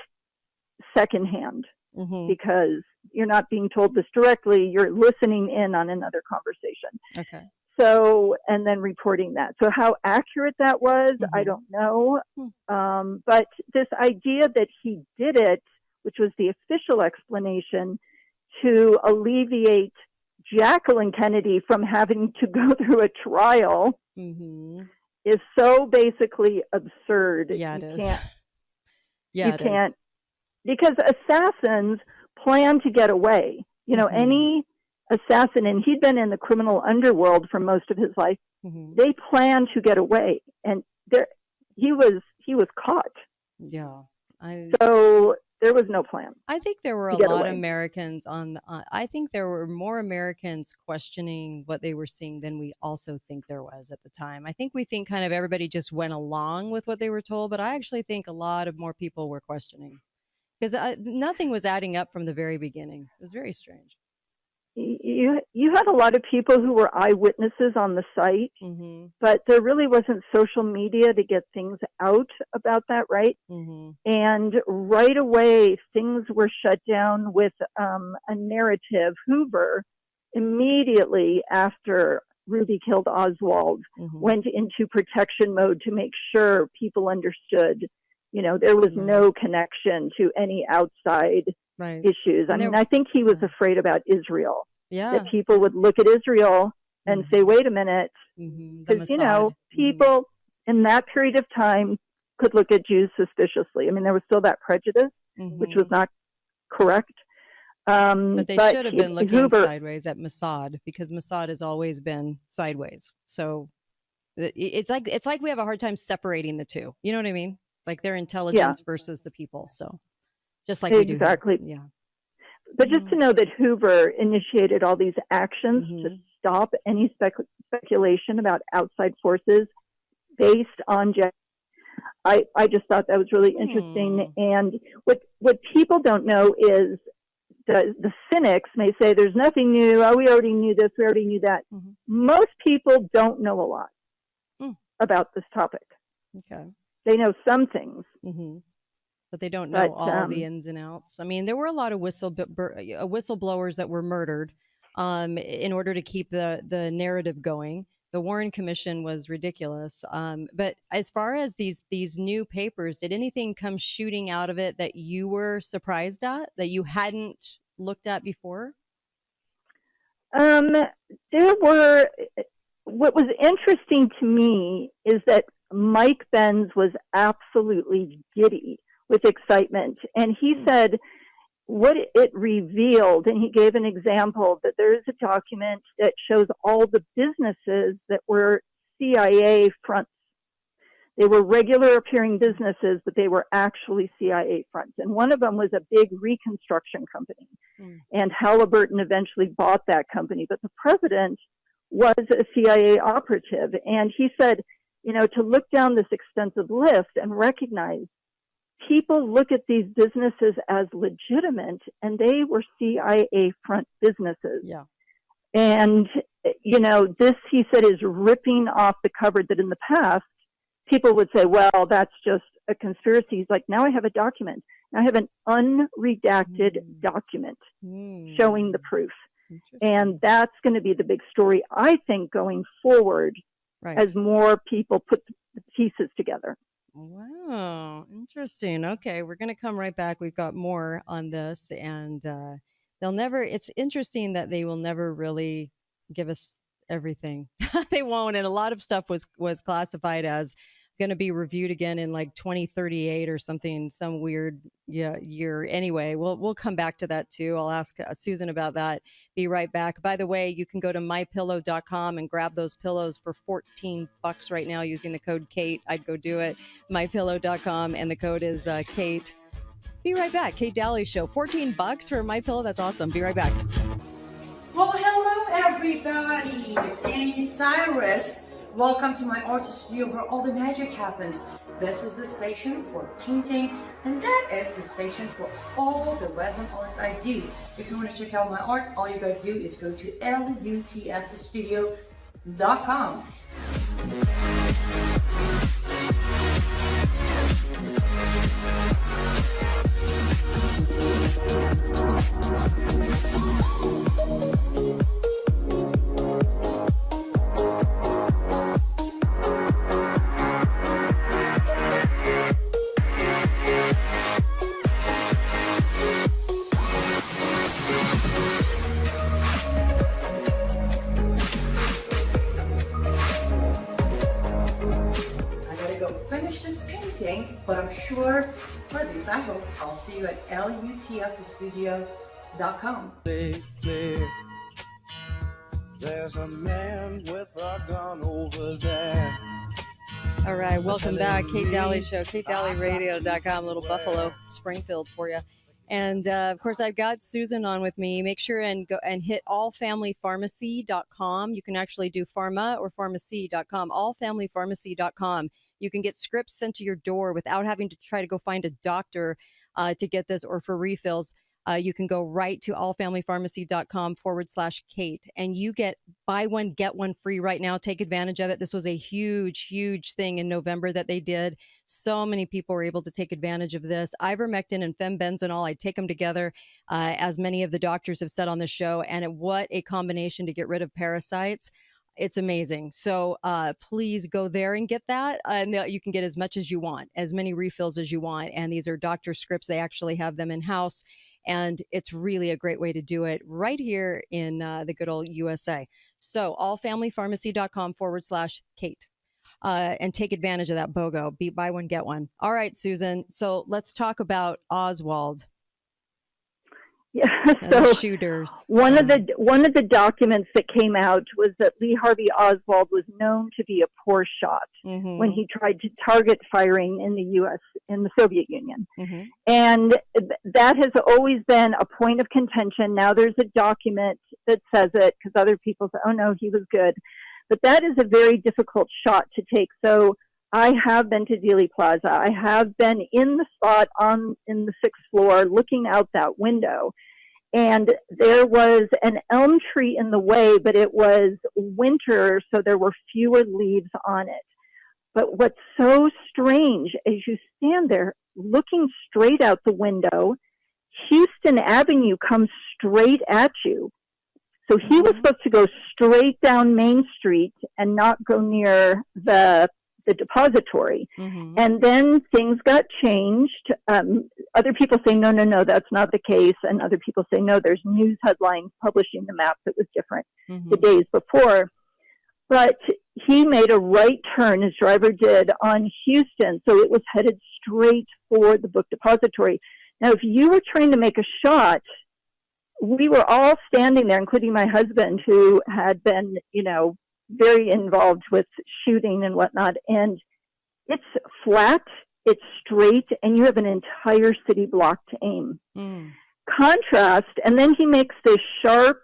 secondhand, because you're not being told this directly, you're listening in on another conversation. So, and then reporting that. So how accurate that was, I don't know. But this idea that he did it, which was the official explanation, to alleviate Jacqueline Kennedy from having to go through a trial, is so basically absurd. It is. You can't. Because assassins plan to get away. Any assassin, and he'd been in the criminal underworld for most of his life, they plan to get away. And he was caught. So there was no plan. I think there were a lot of Americans I think there were more Americans questioning what they were seeing than we also think there was at the time. I think we think kind of everybody just went along with what they were told, but I actually think a lot of more people were questioning. Because nothing was adding up from the very beginning. It was very strange. you had a lot of people who were eyewitnesses on the site, but there really wasn't social media to get things out about that, right? And right away, things were shut down with a narrative. Hoover, immediately after Ruby killed Oswald, went into protection mode to make sure people understood, there was no connection to any outside issues. I mean, I think he was afraid about Israel. That people would look at Israel and say, wait a minute, because, people in that period of time could look at Jews suspiciously. I mean, there was still that prejudice, which was not correct. But they should have been looking sideways at Mossad, because Mossad has always been sideways. So it's like we have a hard time separating the two. You know what I mean? Like their intelligence versus the people. So just like we do. Exactly. Yeah. But just to know that Hoover initiated all these actions to stop any speculation about outside forces based on I just thought that was really interesting. And what people don't know is the cynics may say there's nothing new. Oh, we already knew this. We already knew that. Most people don't know a lot about this topic. Okay. They know some things. But they don't know all the ins and outs. I mean, there were a lot of whistleblowers that were murdered in order to keep the narrative going. The Warren Commission was ridiculous. But as far as these new papers, did anything come shooting out of it that you were surprised at, that you hadn't looked at before? There were. What was interesting to me is that Mike Benz was absolutely giddy with excitement. And he said what it revealed, and he gave an example, that there is a document that shows all the businesses that were CIA fronts. They were regular appearing businesses, but they were actually CIA fronts. And one of them was a big reconstruction company. And Halliburton eventually bought that company. But the president was a CIA operative. And he said, to look down this extensive list and recognize people look at these businesses as legitimate, and they were CIA front businesses. Yeah. And, this, he said, is ripping off the cupboard that in the past, people would say, well, that's just a conspiracy. He's like, now I have a document. Now I have an unredacted document showing the proof. And that's going to be the big story, I think, going forward as more people put the pieces together. Wow, interesting. Okay, we're going to come right back. We've got more on this, and it's interesting that they will never really give us everything. They won't, and a lot of stuff was classified as going to be reviewed again in like 2038 or something, some weird year. Anyway, we'll come back to that too. I'll ask Susan about that. Be right back. By the way, you can go to mypillow.com and grab those pillows for $14 right now using the code Kate. I'd go do it. mypillow.com, and the code is Kate. Be right back. Kate Dalley Show. $14 for MyPillow. That's awesome. Be right back. Well, hello everybody. It's Annie Cyrus. Welcome to my art studio where all the magic happens. This is the station for painting, and that is the station for all the resin art I do. If you want to check out my art, all you gotta do is go to lutfstudio.com. But I'm sure, or at least I hope, I'll see you at lutfstudio.com. There's a man with a gun over there. All right, welcome back. Kate Dalley Show, KateDalleyRadio.com, little Buffalo Springfield for you. And of course, I've got Susan on with me. Make sure and go and hit allfamilypharmacy.com. You can actually do pharma or pharmacy.com, allfamilypharmacy.com. You can get scripts sent to your door without having to try to go find a doctor to get this or for refills. you can go right to allfamilypharmacy.com/Kate, and you get buy one, get one free right now. Take advantage of it. This was a huge, huge thing in November that they did. So many people were able to take advantage of this. Ivermectin and fembenzoyl, I take them together, as many of the doctors have said on the show, and what a combination to get rid of parasites. It's amazing. So please go there and get that. And you can get as much as you want, as many refills as you want. And these are doctor scripts. They actually have them in-house. And it's really a great way to do it right here in the good old USA. So allfamilypharmacy.com/Kate. And take advantage of that BOGO. Buy one, get one. All right, Susan. So let's talk about Oswald. Yeah, so shooters. One of the documents that came out was that Lee Harvey Oswald was known to be a poor shot when he tried to target firing in the U.S. in the Soviet Union, and that has always been a point of contention. Now there's a document that says it because other people say, "Oh no, he was good," but that is a very difficult shot to take. So I have been to Dealey Plaza. I have been in the spot in the 6th floor looking out that window. And there was an elm tree in the way, but it was winter, so there were fewer leaves on it. But what's so strange, as you stand there looking straight out the window, Houston Avenue comes straight at you. So he was supposed to go straight down Main Street and not go near the depository. And then things got changed. Other people say, no, that's not the case. And other people say, no, there's news headlines publishing the map that was different the days before. But he made a right turn, his driver did, on Houston. So it was headed straight for the book depository. Now, if you were trying to make a shot, we were all standing there, including my husband, who had been, very involved with shooting and whatnot. And it's flat, it's straight, and you have an entire city block to aim. Contrast, and then he makes this sharp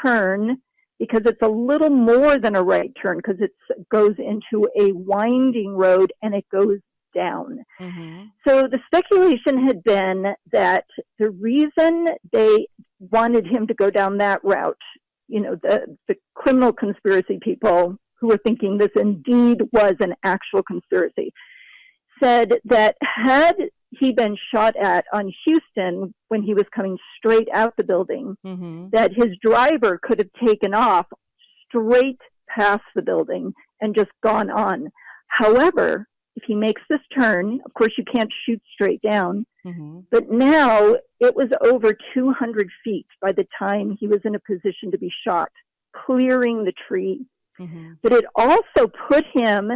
turn because it's a little more than a right turn because it goes into a winding road and it goes down. So the speculation had been that the reason they wanted him to go down that route, the criminal conspiracy people who were thinking this indeed was an actual conspiracy, said that had he been shot at on Houston when he was coming straight out the building, that his driver could have taken off straight past the building and just gone on. However, if he makes this turn, of course you can't shoot straight down, but now it was over 200 feet by the time he was in a position to be shot, clearing the tree. But it also put him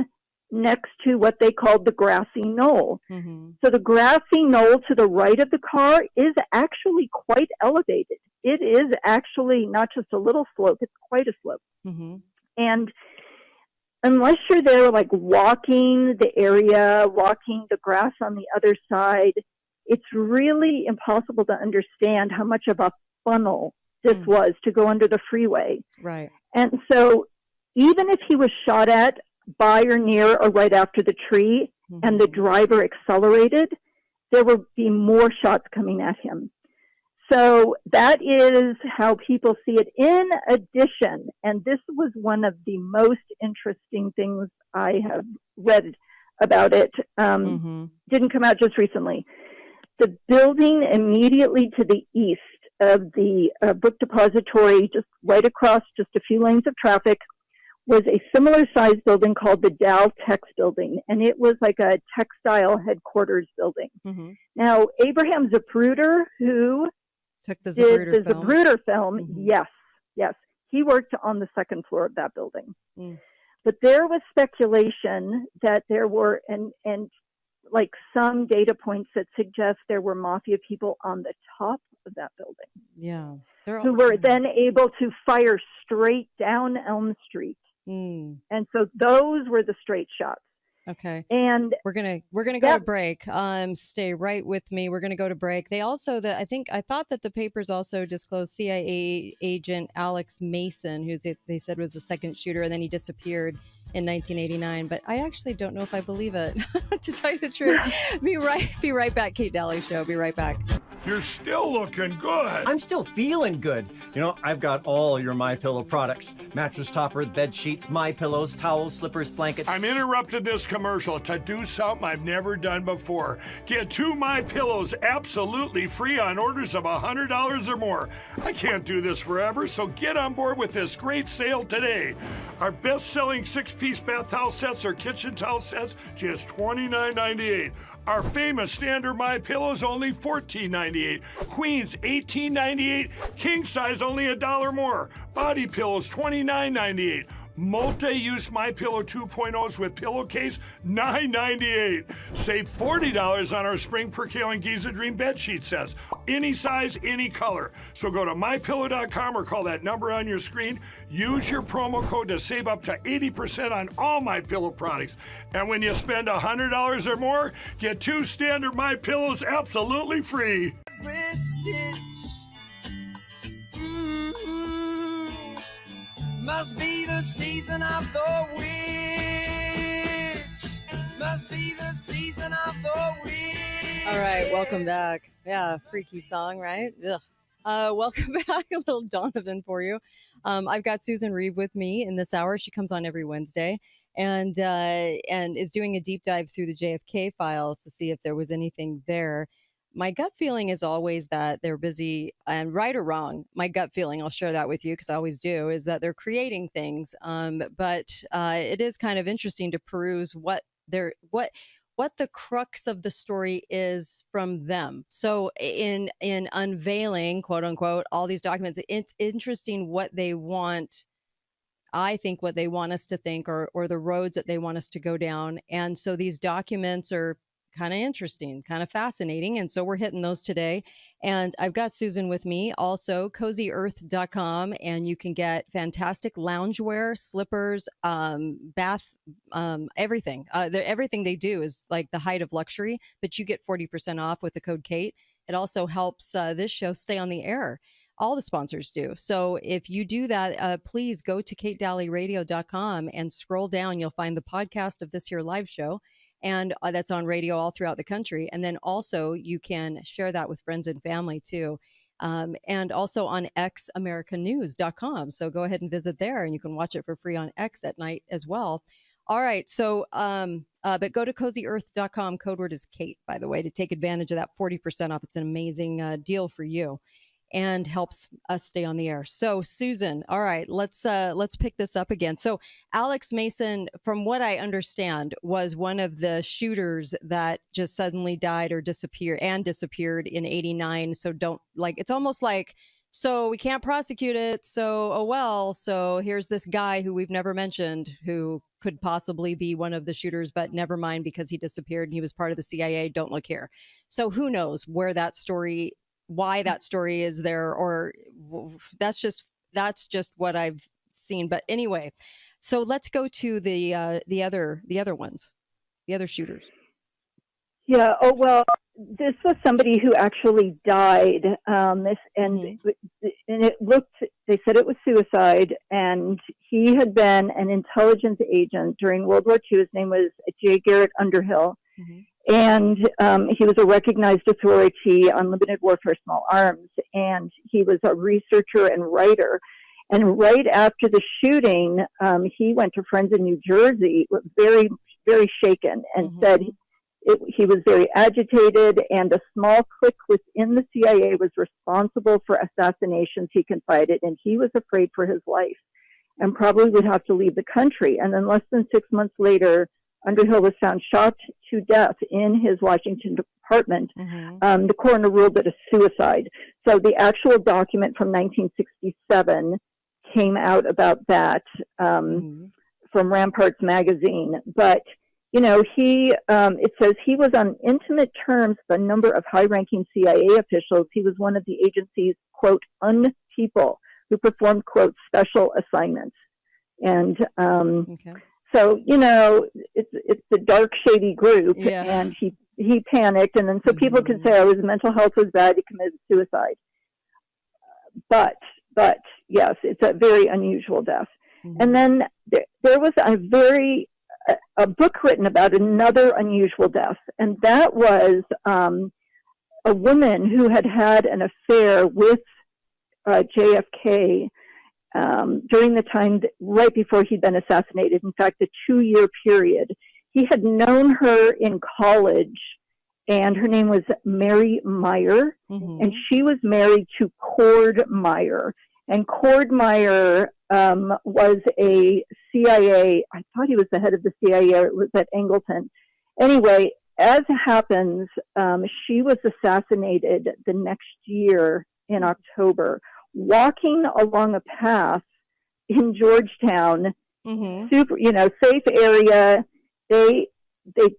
next to what they called the grassy knoll. So the grassy knoll to the right of the car is actually quite elevated. It is actually not just a little slope, it's quite a slope. And unless you're there like walking the area, walking the grass on the other side, it's really impossible to understand how much of a funnel this was to go under the freeway. Right. And so even if he was shot at by or near or right after the tree and the driver accelerated, there would be more shots coming at him. So that is how people see it. In addition, and this was one of the most interesting things I have read about it, didn't come out just recently. The building immediately to the east of the book depository, just right across just a few lanes of traffic, was a similar sized building called the Dow Tex building, and it was like a textile headquarters building. Now, Abraham Zapruder, who took the Zapruder film, yes, he worked on the second floor of that building. But there was speculation that there were, and like some data points that suggest there were mafia people on the top of that building. Yeah. Who were then able to fire straight down Elm Street. And so those were the straight shots. Okay. And we're gonna go to break. Stay right with me. We're gonna go to break. They also I thought that the papers also disclosed CIA agent Alex Mason, who they said was the second shooter, and then he disappeared in 1989. But I actually don't know if I believe it. To tell you the truth. Be right back. Kate Dalley Show. Be right back. You're still looking good. I'm still feeling good. You know, I've got all your MyPillow products. Mattress topper, bed sheets, MyPillows, towels, slippers, blankets. I'm interrupting this commercial to do something I've never done before. Get 2 MyPillows absolutely free on orders of $100 or more. I can't do this forever, so get on board with this great sale today. Our best-selling 6-piece bath towel sets or kitchen towel sets, just $29.98. Our famous standard MyPillow is only $14.98. Queens, $18.98. King size, only $1 more. Body pillows, $29.98. Multi-use MyPillow 2.0s with pillowcase, $9.98. Save $40 on our Spring Percale and Giza Dream bed sheet sets. Any size, any color. So go to MyPillow.com or call that number on your screen. Use your promo code to save up to 80% on all MyPillow products. And when you spend $100 or more, get 2 standard MyPillows absolutely free. Must be the season of the witch. Must be the season of the witch. All right, welcome back. Yeah, freaky song, right? Ugh. Welcome back. A little Donovan for you. I've got Susan Reeve with me in this hour. She comes on every Wednesday and is doing a deep dive through the JFK files to see if there was anything there. My gut feeling is always that they're busy, and right or wrong, my gut feeling, I'll share that with you because I always do, is that they're creating things. But it is kind of interesting to peruse what the crux of the story is from them. So in unveiling, quote unquote, all these documents, it's interesting what they want. I think what they want us to think, or the roads that they want us to go down. And so these documents are kind of interesting, kind of fascinating. And so we're hitting those today. And I've got Susan with me, also CozyEarth.com, and you can get fantastic loungewear, slippers, bath, everything. Everything they do is like the height of luxury, but you get 40% off with the code Kate. It also helps this show stay on the air. All the sponsors do. So if you do that, please go to KateDalleyRadio.com and scroll down. You'll find the podcast of this here live show. And that's on radio all throughout the country. And then also you can share that with friends and family too. And also on xamericanews.com. So go ahead and visit there and you can watch it for free on X at night as well. All right. So, but go to CozyEarth.com. Code word is Kate, by the way, to take advantage of that 40% off. It's an amazing deal for you and helps us stay on the air. So Susan, all right, let's pick this up again. So Alex Mason, from what I understand, was one of the shooters that just suddenly died or disappeared in '89. So it's almost like, so we can't prosecute it. So, oh, well, so here's this guy who we've never mentioned who could possibly be one of the shooters, but never mind because he disappeared and he was part of the CIA. Don't look here. So who knows where that story, why that story is there, or that's just what I've seen. But anyway, so let's go to the other ones, the other shooters. Yeah. Oh, well, this was somebody who actually died. And it looked, they said it was suicide, and he had been an intelligence agent during World War II. His name was J. Garrett Underhill. Mm-hmm. And he was a recognized authority on limited warfare small arms, and he was a researcher and writer. And right after the shooting, he went to friends in New Jersey, very, very shaken, and said he was very agitated, and a small clique within the CIA was responsible for assassinations, he confided, and he was afraid for his life and probably would have to leave the country. And then less than 6 months later, Underhill was found shot to death in his Washington apartment. The coroner ruled it a suicide. So the actual document from 1967 came out about that from Ramparts magazine. But, you know, it says he was on intimate terms with a number of high-ranking CIA officials. He was one of the agency's, quote, people who performed, quote, special assignments. And so, you know, it's a dark, shady group, and he panicked, and then so people could say, oh, his mental health was bad, he committed suicide. But yes, it's a very unusual death. And then there was a book written about another unusual death, and that was a woman who had had an affair with JFK during the time right before he'd been assassinated. In fact, the 2-year period. He had known her in college, and her name was Mary Meyer, and she was married to Cord Meyer. And Cord Meyer was a CIA, I thought he was the head of the CIA, or it was at Angleton. Anyway, as happens, she was assassinated the next year in October, walking along a path in Georgetown, super, safe area. They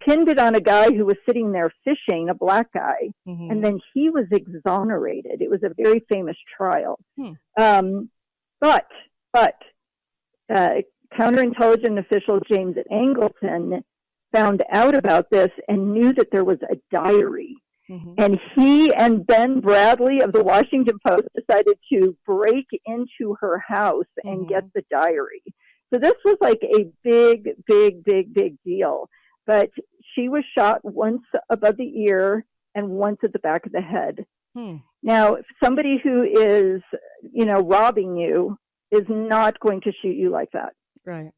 pinned it on a guy who was sitting there fishing, a black guy, and then he was exonerated. It was a very famous trial. But counterintelligence official James Angleton found out about this and knew that there was a diary. And he and Ben Bradley of the Washington Post decided to break into her house and get the diary. So this was like a big, big, big, big deal. But she was shot once above the ear and once at the back of the head. Now, somebody who is, robbing you is not going to shoot you like that. Right.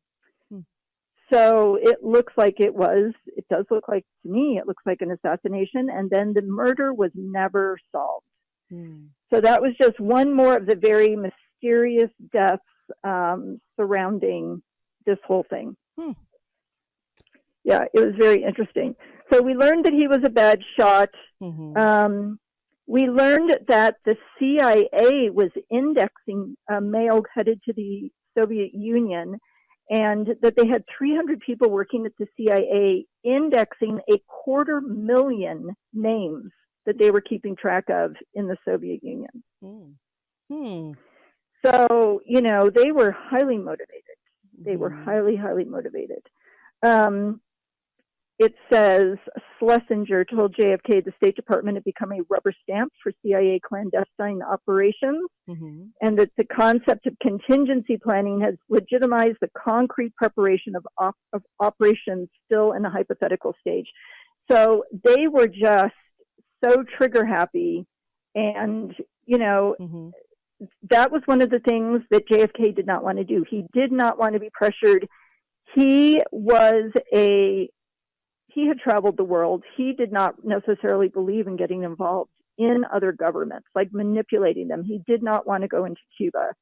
So it looks like it does look like, to me, it looks like an assassination. And then the murder was never solved. So that was just one more of the very mysterious deaths surrounding this whole thing. Yeah, it was very interesting. So we learned that he was a bad shot. We learned that the CIA was indexing mail headed to the Soviet Union, and that they had 300 people working at the CIA indexing 250,000 names that they were keeping track of in the Soviet Union. So, they were highly motivated. They were highly, highly motivated. It says Schlesinger told JFK the State Department had become a rubber stamp for CIA clandestine operations, and that the concept of contingency planning has legitimized the concrete preparation of operations still in a hypothetical stage. So they were just so trigger happy, and that was one of the things that JFK did not want to do. He did not want to be pressured. He had traveled the world. He did not necessarily believe in getting involved in other governments, like manipulating them. He did not want to go into Cuba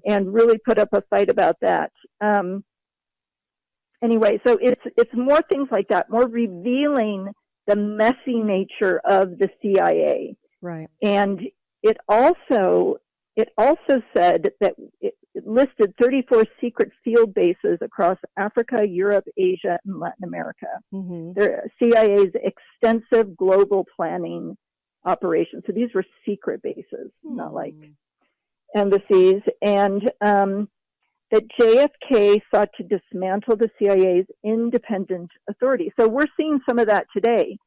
and really put up a fight about that. Anyway, so it's more things like that, more revealing the messy nature of the CIA. Right. And it also said that it listed 34 secret field bases across Africa, Europe, Asia, and Latin America. They're CIA's extensive global planning operations. So these were secret bases, not like embassies. And that JFK sought to dismantle the CIA's independent authority. So we're seeing some of that today.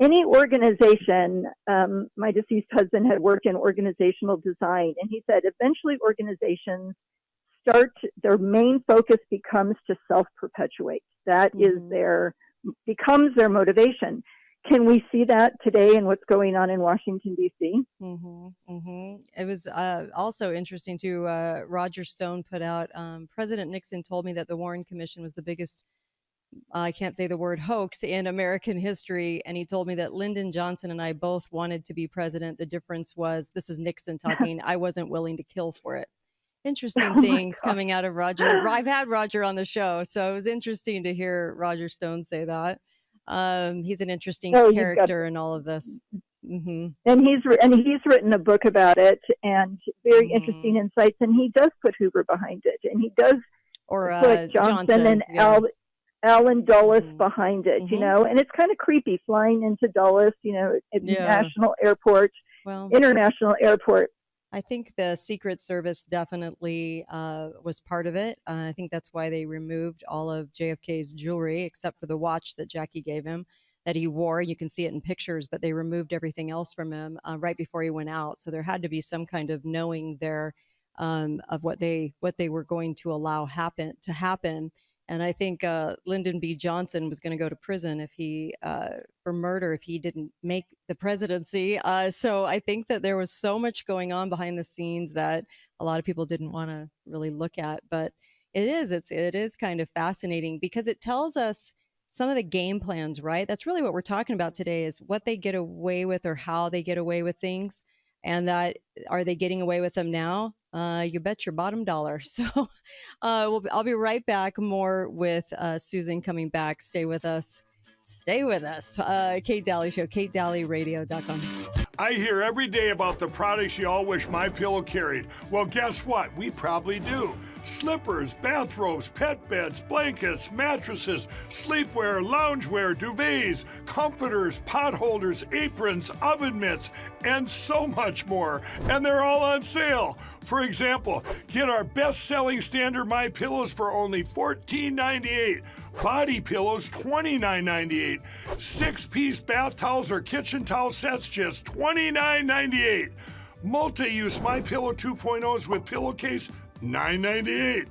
Any organization, my deceased husband had worked in organizational design, and he said eventually organizations their main focus becomes to self-perpetuate. That is becomes their motivation. Can we see that today in what's going on in Washington, D.C.? It was also interesting, too. Roger Stone put out, President Nixon told me that the Warren Commission was the biggest, I can't say the word hoax, in American history. And he told me that Lyndon Johnson and I both wanted to be president. The difference was, this is Nixon talking, I wasn't willing to kill for it. Interesting things coming out of Roger. I've had Roger on the show, so it was interesting to hear Roger Stone say that. He's an interesting character in all of this. And he's written a book about it, and very interesting insights. And he does put Hoover behind it, and he does put Johnson and Allen Dulles behind it. And it's kind of creepy flying into Dulles, at National Airport, International Airport. I think the Secret Service definitely was part of it. I think that's why they removed all of JFK's jewelry, except for the watch that Jackie gave him that he wore. You can see it in pictures, but they removed everything else from him right before he went out. So there had to be some kind of knowing there of what they were going to allow to happen. And I think Lyndon B. Johnson was going to go to prison if he for murder if he didn't make the presidency. So I think that there was so much going on behind the scenes that a lot of people didn't want to really look at. But it is kind of fascinating because it tells us some of the game plans, right? That's really what we're talking about today, is what they get away with or how they get away with things. And that, are they getting away with them now? You bet your bottom dollar. So I'll be right back. More with Susan coming back. Stay with us. Stay with us. Kate Dalley Show, KateDalleyRadio.com. I hear every day about the products you all wish MyPillow carried. Well, guess what? We probably do. Slippers, bathrobes, pet beds, blankets, mattresses, sleepwear, loungewear, duvets, comforters, pot holders, aprons, oven mitts, and so much more. And they're all on sale. For example, get our best-selling standard MyPillows for only $14.98. Body pillows, $29.98. 6-piece bath towels or kitchen towel sets, just $29.98. Multi-use MyPillow 2.0s with pillowcase, $9.98.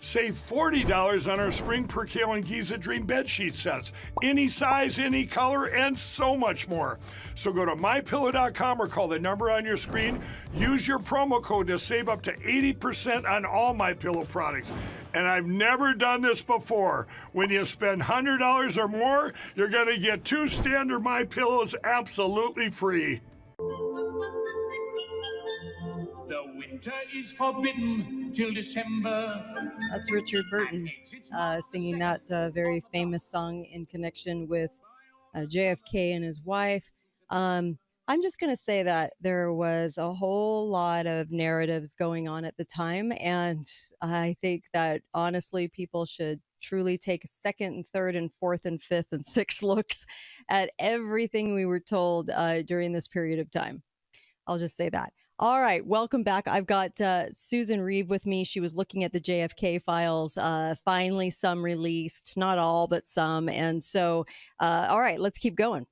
Save $40 on our Spring Percale and Giza Dream bedsheet sets. Any size, any color, and so much more. So go to MyPillow.com or call the number on your screen. Use your promo code to save up to 80% on all MyPillow products. And I've never done this before. When you spend $100 or more, you're going to get 2 standard MyPillows absolutely free. The winter is forbidden till December. That's Richard Burton singing that very famous song in connection with JFK and his wife. I'm just going to say that there was a whole lot of narratives going on at the time. And I think that honestly, people should truly take a second and third and fourth and fifth and sixth looks at everything we were told during this period of time. I'll just say that. All right. Welcome back. I've got Susan Reeve with me. She was looking at the JFK files. Finally, some released, not all, but some. And so, all right, let's keep going.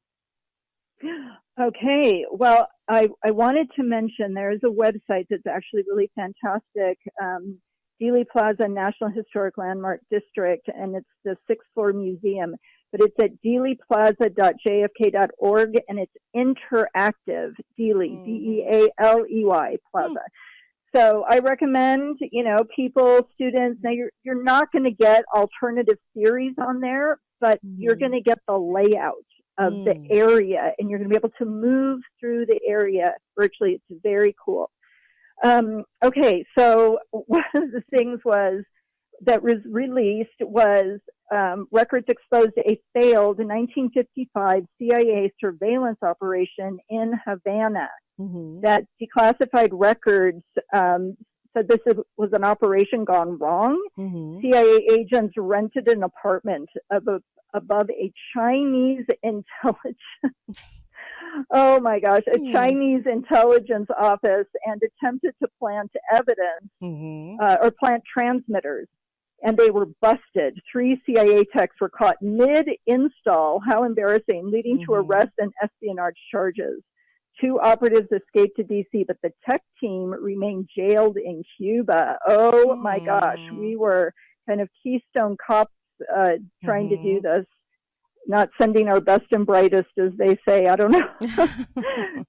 Okay. Well, I wanted to mention there's a website that's actually really fantastic. Dealey Plaza National Historic Landmark District, and it's the 6th floor museum. But it's at dealeyplaza.jfk.org, and it's interactive, Dealey, D-E-A-L-E-Y, Plaza. So I recommend, people, students, now you're not going to get alternative theories on there, but you're going to get the layout of the area, and you're going to be able to move through the area virtually. It's very cool. Okay, so one of the things that was released was records exposed a failed 1955 CIA surveillance operation in Havana. That declassified records said this was an operation gone wrong. CIA agents rented an apartment above a Chinese intelligence. Oh my gosh, a Chinese intelligence office, and attempted to plant evidence or plant transmitters. And they were busted. 3 CIA techs were caught mid-install. How embarrassing, leading to arrest and espionage charges. 2 operatives escaped to D.C., but the tech team remained jailed in Cuba. Oh my gosh, we were kind of Keystone cops trying to do this. Not sending our best and brightest, as they say. I don't know.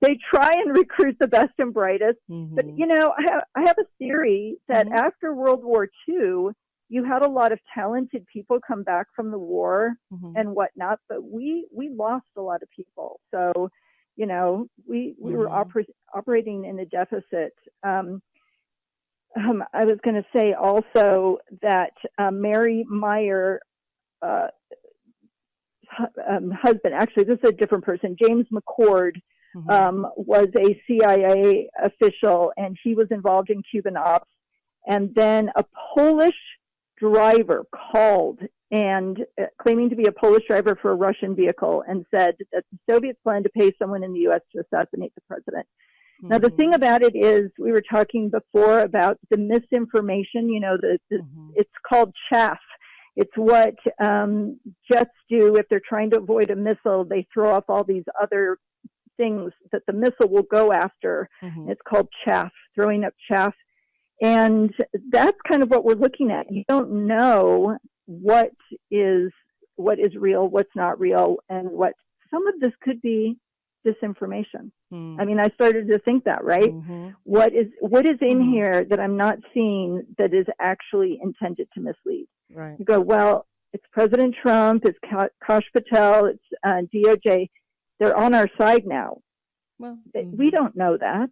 They try and recruit the best and brightest. But, I have a theory that after World War II, you had a lot of talented people come back from the war and whatnot, but we lost a lot of people. So, we were operating in a deficit. I was going to say also that Mary Meyer, husband, actually, this is a different person, James McCord, was a CIA official, and he was involved in Cuban ops. And then a Polish driver called and claiming to be a Polish driver for a Russian vehicle, and said that the Soviets planned to pay someone in the U.S. to assassinate the president. Now, the thing about it is, we were talking before about the misinformation, it's called chaff. It's what jets do if they're trying to avoid a missile. They throw off all these other things that the missile will go after. It's called chaff, throwing up chaff. And that's kind of what we're looking at. You don't know what is real, what's not real, and what some of this could be disinformation. I mean, I started to think that, right? What is in here that I'm not seeing that is actually intended to mislead? Right. You go, well, it's President Trump, it's Kash Patel, it's DOJ. They're on our side now. Well, we don't know that.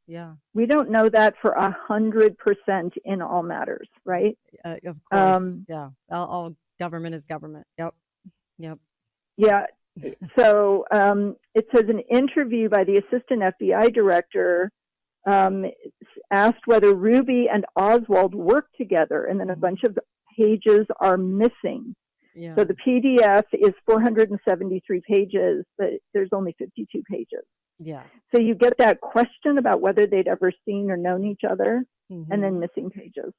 Yeah. We don't know that for 100% in all matters, right? Of course. Yeah. All government is government. Yep. Yeah. So it says an interview by the assistant FBI director asked whether Ruby and Oswald worked together, and then a bunch of pages are missing. Yeah. So the PDF is 473 pages, but there's only 52 pages. Yeah. So you get that question about whether they'd ever seen or known each other, and then missing pages.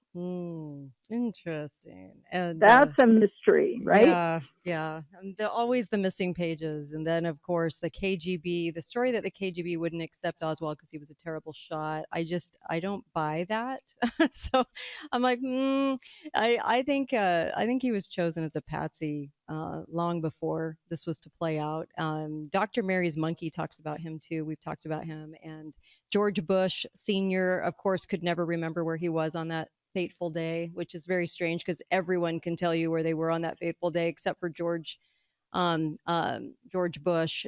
Interesting. And that's a mystery, right? Yeah. Always the missing pages. And then, of course, the KGB, the story that the KGB wouldn't accept Oswald because he was a terrible shot. I don't buy that. So I'm like, I think he was chosen as a patsy long before this was to play out. Dr. Mary's monkey talks about him too. We've talked about him. And George Bush Sr., of course, could never remember where he was on that fateful day, which is very strange because everyone can tell you where they were on that fateful day except for George H. Bush.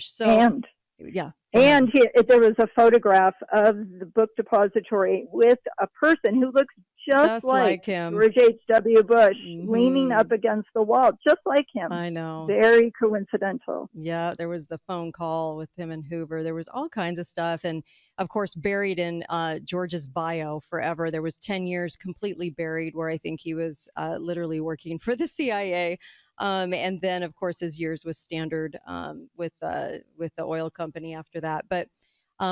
So yeah. And there was a photograph of the book depository with a person who looks just like him, George H.W. Bush, leaning up against the wall, just like him. I know. Very coincidental. Yeah, there was the phone call with him and Hoover. There was all kinds of stuff. And, of course, buried in George's bio forever. There was 10 years completely buried where I think he was literally working for the CIA. And then, of course, his years with Standard with the oil company after that, but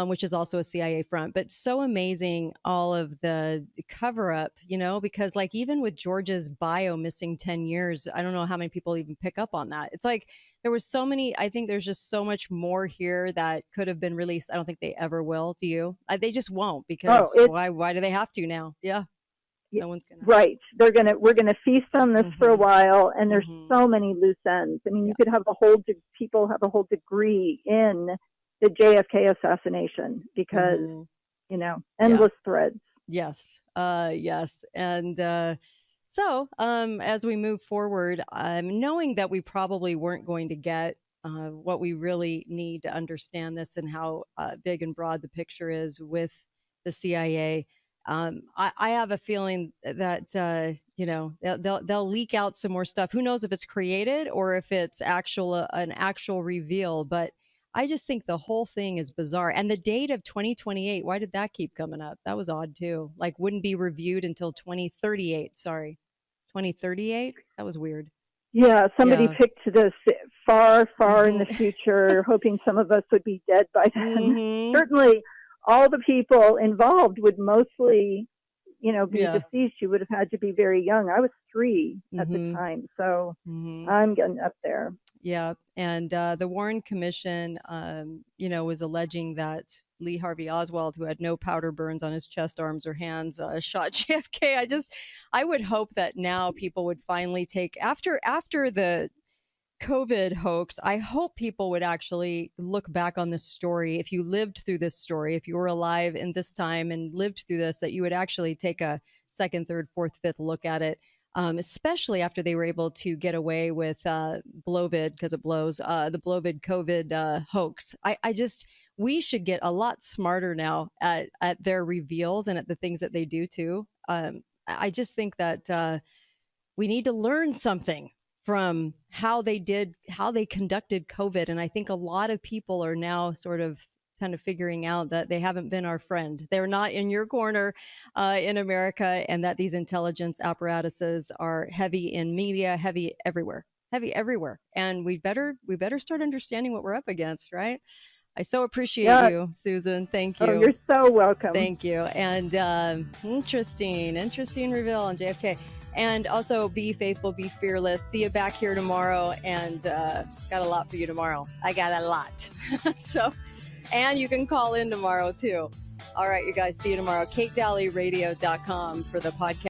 which is also a CIA front. But so amazing, all of the cover up, because like even with George's bio missing 10 years, I don't know how many people even pick up on that. It's like there was so many. I think there's just so much more here that could have been released. I don't think they ever will. Do you? They just won't because why do they have to now? Yeah. No one's gonna. Right. We're gonna feast on this for a while, and there's so many loose ends. I mean, you could have people have a whole degree in the JFK assassination because endless threads. Yes. Yes. And so as we move forward, knowing that we probably weren't going to get what we really need to understand this and how big and broad the picture is with the CIA. I have a feeling that they'll leak out some more stuff. Who knows if it's created or if it's an actual reveal? But I just think the whole thing is bizarre. And the date of 2028, why did that keep coming up? That was odd too. Like wouldn't be reviewed until 2038. Sorry, 2038. That was weird. Yeah, somebody picked this far in the future, hoping some of us would be dead by then. Certainly. All the people involved would mostly, be deceased. You would have had to be very young. I was 3 at the time, so I'm getting up there. Yeah, and the Warren Commission, was alleging that Lee Harvey Oswald, who had no powder burns on his chest, arms, or hands, shot JFK. I would hope that now people would finally take after the COVID hoax. I hope people would actually look back on this story. If you lived through this story, if you were alive in this time and lived through this, that you would actually take a second, third, fourth, fifth look at it, especially after they were able to get away with Blovid, because it blows, the Blovid COVID hoax. We should get a lot smarter now at their reveals and at the things that they do too. I just think that we need to learn something from how they conducted COVID. And I think a lot of people are now sort of kind of figuring out that they haven't been our friend. They're not in your corner in America, and that these intelligence apparatuses are heavy in media, heavy everywhere. And we better start understanding what we're up against, right? I so appreciate you, Susan. Thank you. Oh, you're so welcome. Thank you. And interesting reveal on JFK. And also be faithful, be fearless. See you back here tomorrow. And got a lot for you tomorrow. I got a lot. And you can call in tomorrow too. All right, you guys, see you tomorrow. KateDalleyRadio.com for the podcast.